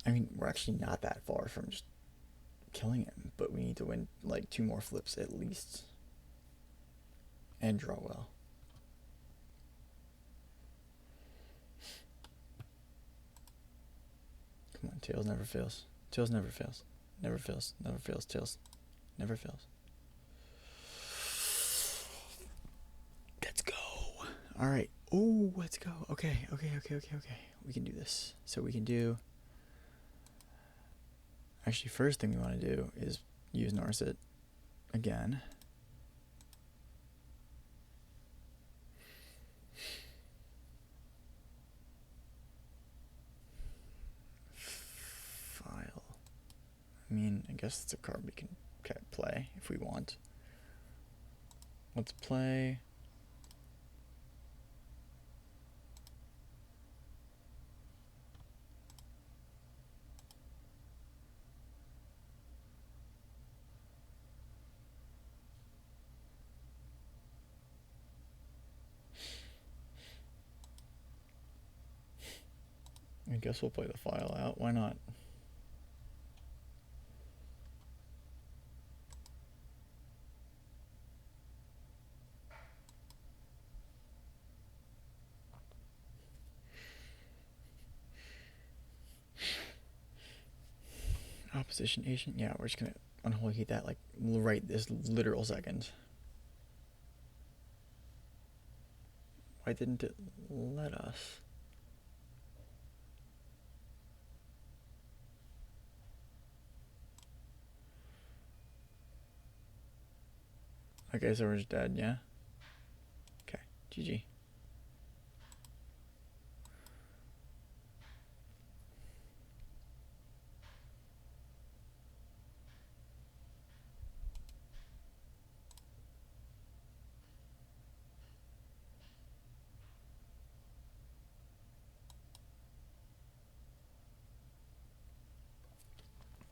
I mean, we're actually not that far from just killing him, but we need to win like 2 more flips at least. And draw well. Come on, Tails never fails. Tails never fails. Never fails. Never fails. Tails never fails. Let's go. Alright. Oh, let's go. Okay. We can do this. So we can do... Actually, first thing we want to do is use Narset again. File. I mean, I guess it's a card we can play if we want. Let's play... I guess we'll play the file out. Why not? Opposition agent? Yeah, we're just gonna unholy that like right this literal second. Why didn't it let us? Okay, so we're just dead, yeah? Okay, GG.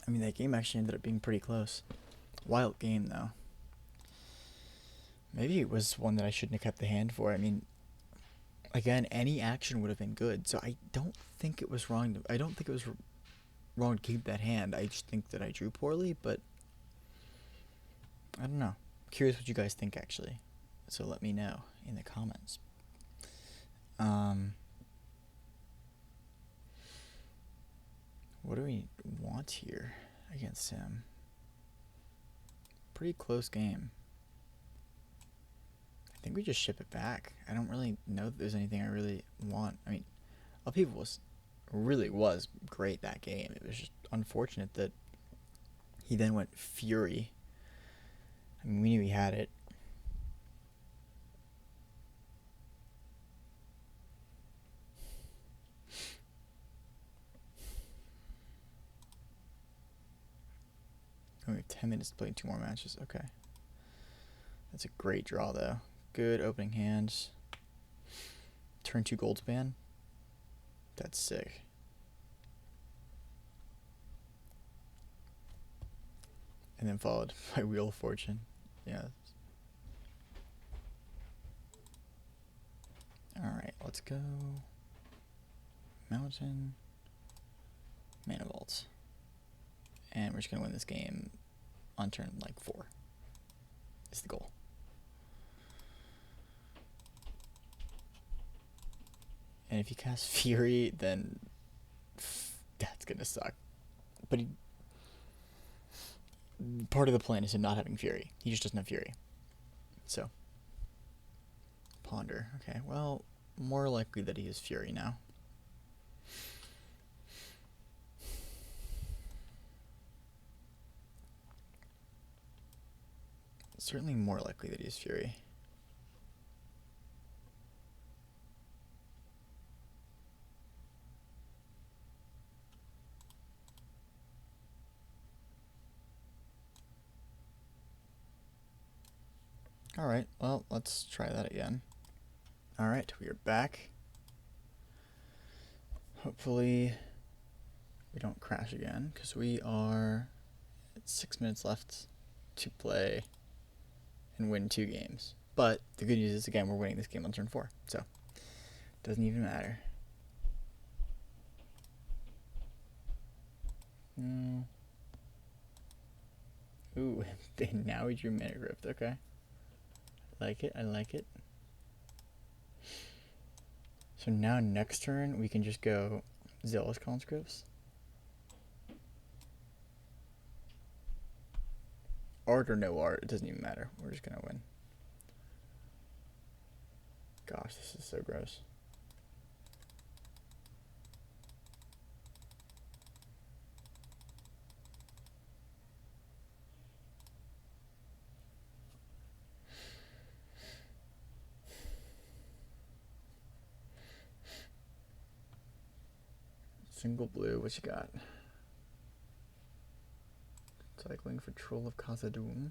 I mean, that game actually ended up being pretty close. Wild game, though. Maybe it was one that I shouldn't have kept the hand for. I mean, again, any action would have been good. So I don't think it was wrong. I don't think it was wrong to keep that hand. I just think that I drew poorly, but I don't know. Curious what you guys think, actually. so let me know in the comments. What do we want here against him? Pretty close game. I think we just ship it back. I don't really know that there's anything I really want. I mean, Upheaval was great that game. It was just unfortunate that he then went Fury. I mean, we knew he had it. We have 10 minutes to play 2 more matches. Okay. That's a great draw, though. Good opening hands. Turn 2 Goldspan. That's sick. And then followed by Wheel of Fortune. Yeah. Alright, let's go. Mountain. Mana Vault. And we're just going to win this game on turn, 4. Is the goal. And if you cast Fury, then that's going to suck. But part of the plan is him not having Fury. He just doesn't have Fury. So, Ponder. Okay, well, more likely that he has Fury now. Certainly more likely that he has Fury. Alright, well, let's try that again. Alright, we are back. Hopefully we don't crash again, because we are at 6 minutes left to play and win 2 games. But the good news is, again, we're winning this game on turn 4, so it doesn't even matter. Ooh, now we drew Mana Crypt, okay. I like it. So now next turn we can just go Zealous Conscripts. Art or no art, it doesn't even matter. We're just gonna win. Gosh, this is so gross. Single blue, what you got? Cycling for Troll of Khazad-dûm.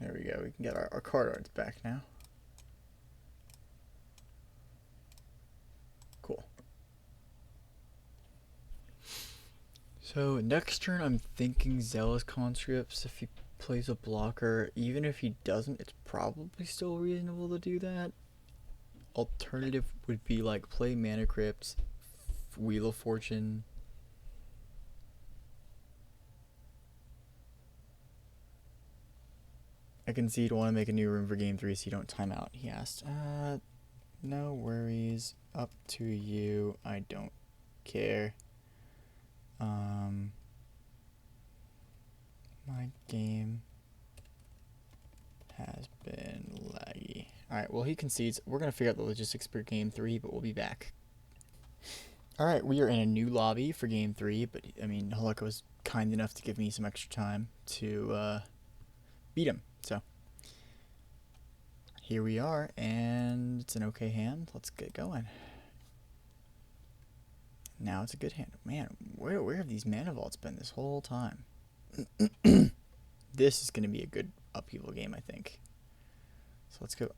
There we go, we can get our card arts back now. Cool. So next turn I'm thinking Zealous Conscripts. If he plays a blocker, even if he doesn't, it's probably still reasonable to do that. Alternative would be like play Mana Crypt, Wheel of Fortune. I can see you'd want to make a new room for game 3 so you don't time out, he asked. No worries. Up to you. I don't care. My game has been laggy. Alright, well he concedes. We're going to figure out the logistics for game 3, but we'll be back. Alright, we are in a new lobby for game 3, but I mean, Haluka was kind enough to give me some extra time to beat him. So here we are, and it's an okay hand. Let's get going. Now it's a good hand. Man, where have these Mana Vaults been this whole time? This is going to be a good Upheaval game, I think. So let's go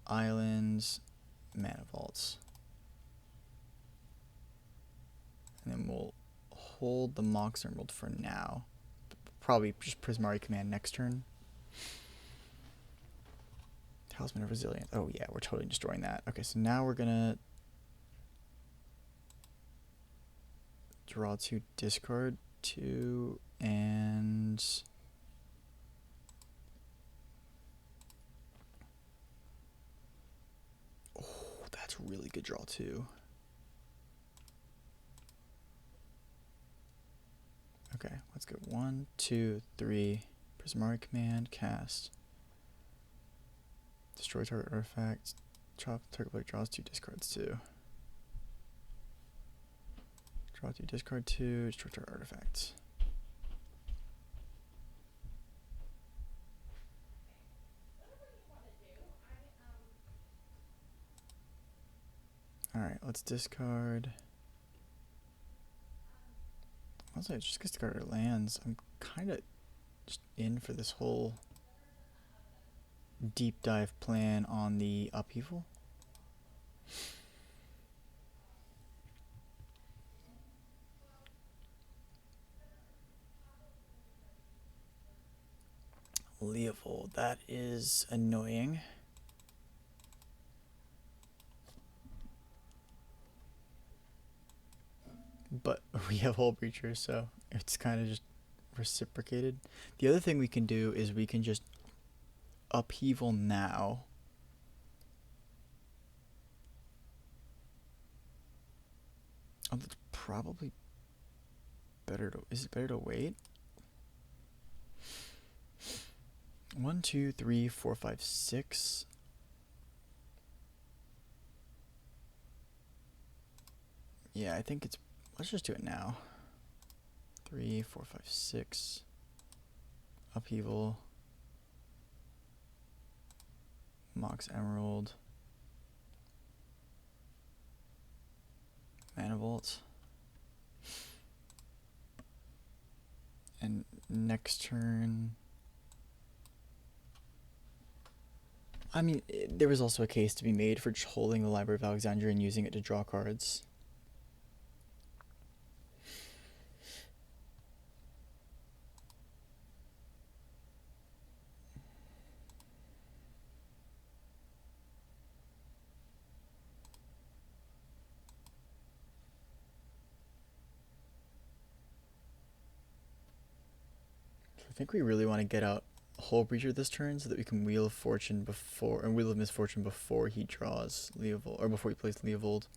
Islands, Mana Vaults. And then we'll hold the Mox Emerald for now. Probably just Prismari Command next turn. Talisman of Resilience. Oh yeah, we're totally destroying that. Okay, so now we're gonna draw 2, discard 2, and oh, that's really good draw 2. Okay, let's go 1, 2, 3. Prismari Command, cast. Destroy target artifact. Chop target player draws 2, discards 2. Draw 2, discard 2, destroy target artifact. Alright, let's discard. Also, I just discard our lands. I'm kind of just in for this whole deep dive plan on the upheaval. Leovold, that is annoying. But we have Hull Breacher, so it's kind of just reciprocated. The other thing we can do is we can just upheaval now. Oh, that's probably better to. Is it better to wait? 1, 2, 3, 4, 5, 6. Yeah, I think it's. Let's just do it now. 3, 4, 5, 6. Upheaval. Mox Emerald. Manavolt. And next turn. I mean, there was also a case to be made for just holding the Library of Alexandria and using it to draw cards. I think we really want to get out Hull Breacher this turn so that we can Wheel of Fortune before, and Wheel of Misfortune before he draws Leovold, or before he plays Leovold.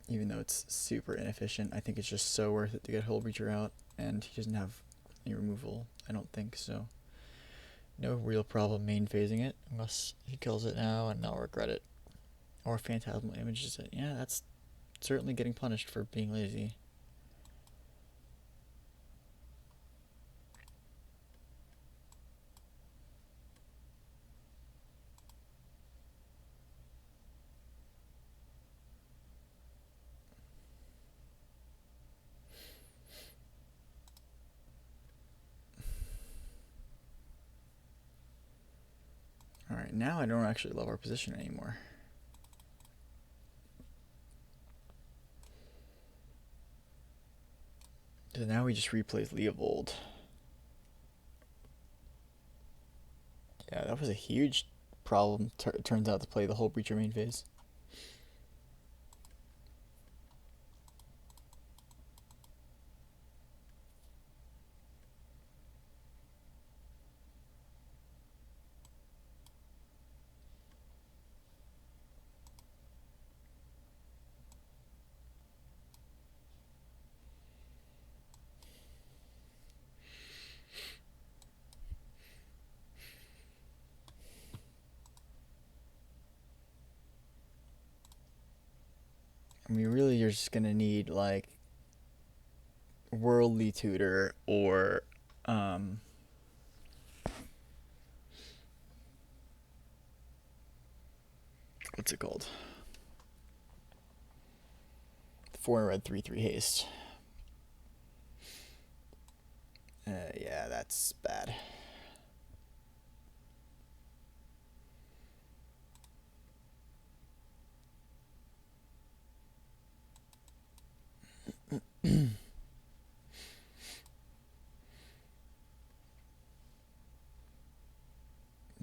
Even though it's super inefficient, I think it's just so worth it to get Hull Breacher out, and he doesn't have any removal, I don't think, so no real problem main phasing it, unless he kills it now and I'll regret it. Or Phantasmal Images it. Yeah, that's certainly getting punished for being lazy. Alright, now I don't actually love our position anymore. So now we just replace Leovold. Yeah, that was a huge problem. Turns out to play the Hull Breacher main phase. I mean, really, you're just gonna need like Worldly Tutor or what's it called? 4 red 3/3 haste. Yeah, that's bad.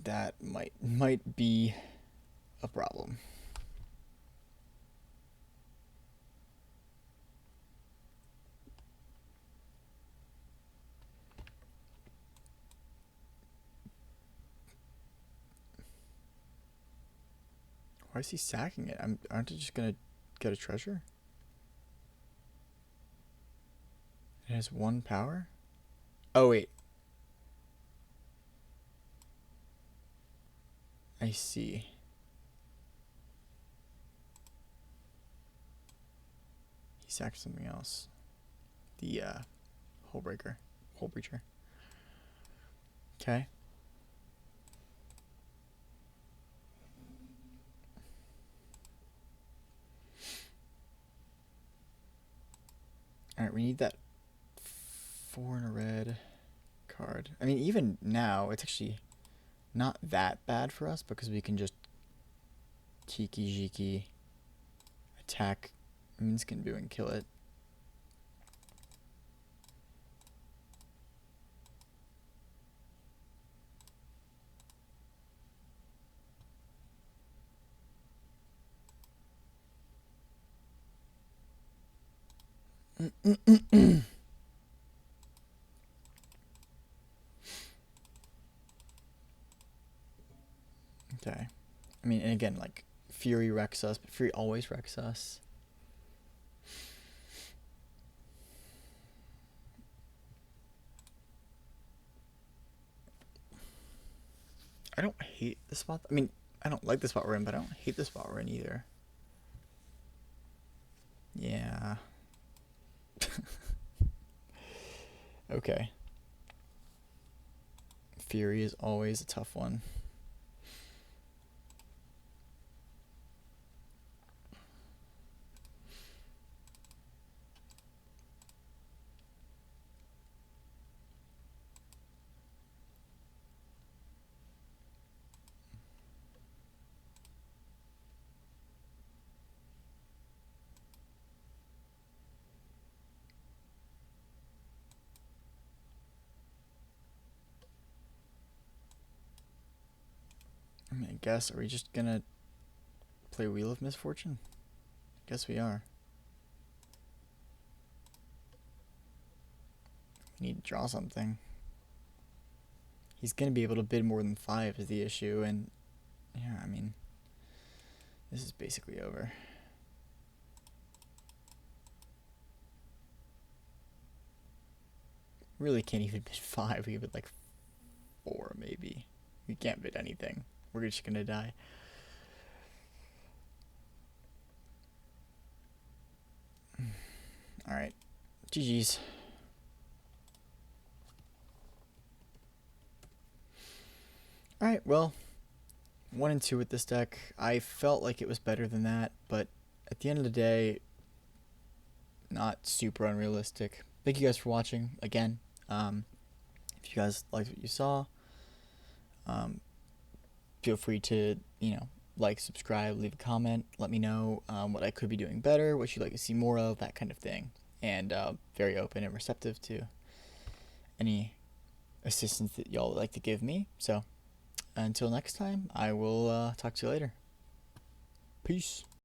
That might be a problem. Why is he sacking it? Aren't I just gonna get a treasure? It has 1 power? Oh, wait. I see. He sacked something else. The, Hole Breaker. Hole Breacher. Okay. Alright, we need that 4 in a red card. I mean, even now, it's actually not that bad for us because we can just Kiki Jiki attack Minskenbu and kill it. Okay. I mean, and again, like, Fury wrecks us, but Fury always wrecks us. I don't hate the spot. I mean, I don't like the spot we're in, but I don't hate the spot we're in either. Yeah. Okay. Fury is always a tough one. I mean, I guess, are we just gonna play Wheel of Misfortune? I guess we are. We need to draw something. He's gonna be able to bid more than 5 is the issue, and yeah, I mean, this is basically over. Really can't even bid 5. We bid like 4 maybe. We can't bid anything. We're just gonna die. Alright. GG's. Alright, well, 1 and 2 with this deck. I felt like it was better than that, but at the end of the day, not super unrealistic. Thank you guys for watching again. If you guys liked what you saw, feel free to, like, subscribe, leave a comment, let me know what I could be doing better, what you'd like to see more of, that kind of thing. And very open and receptive to any assistance that y'all would like to give me. So until next time, I will talk to you later. Peace.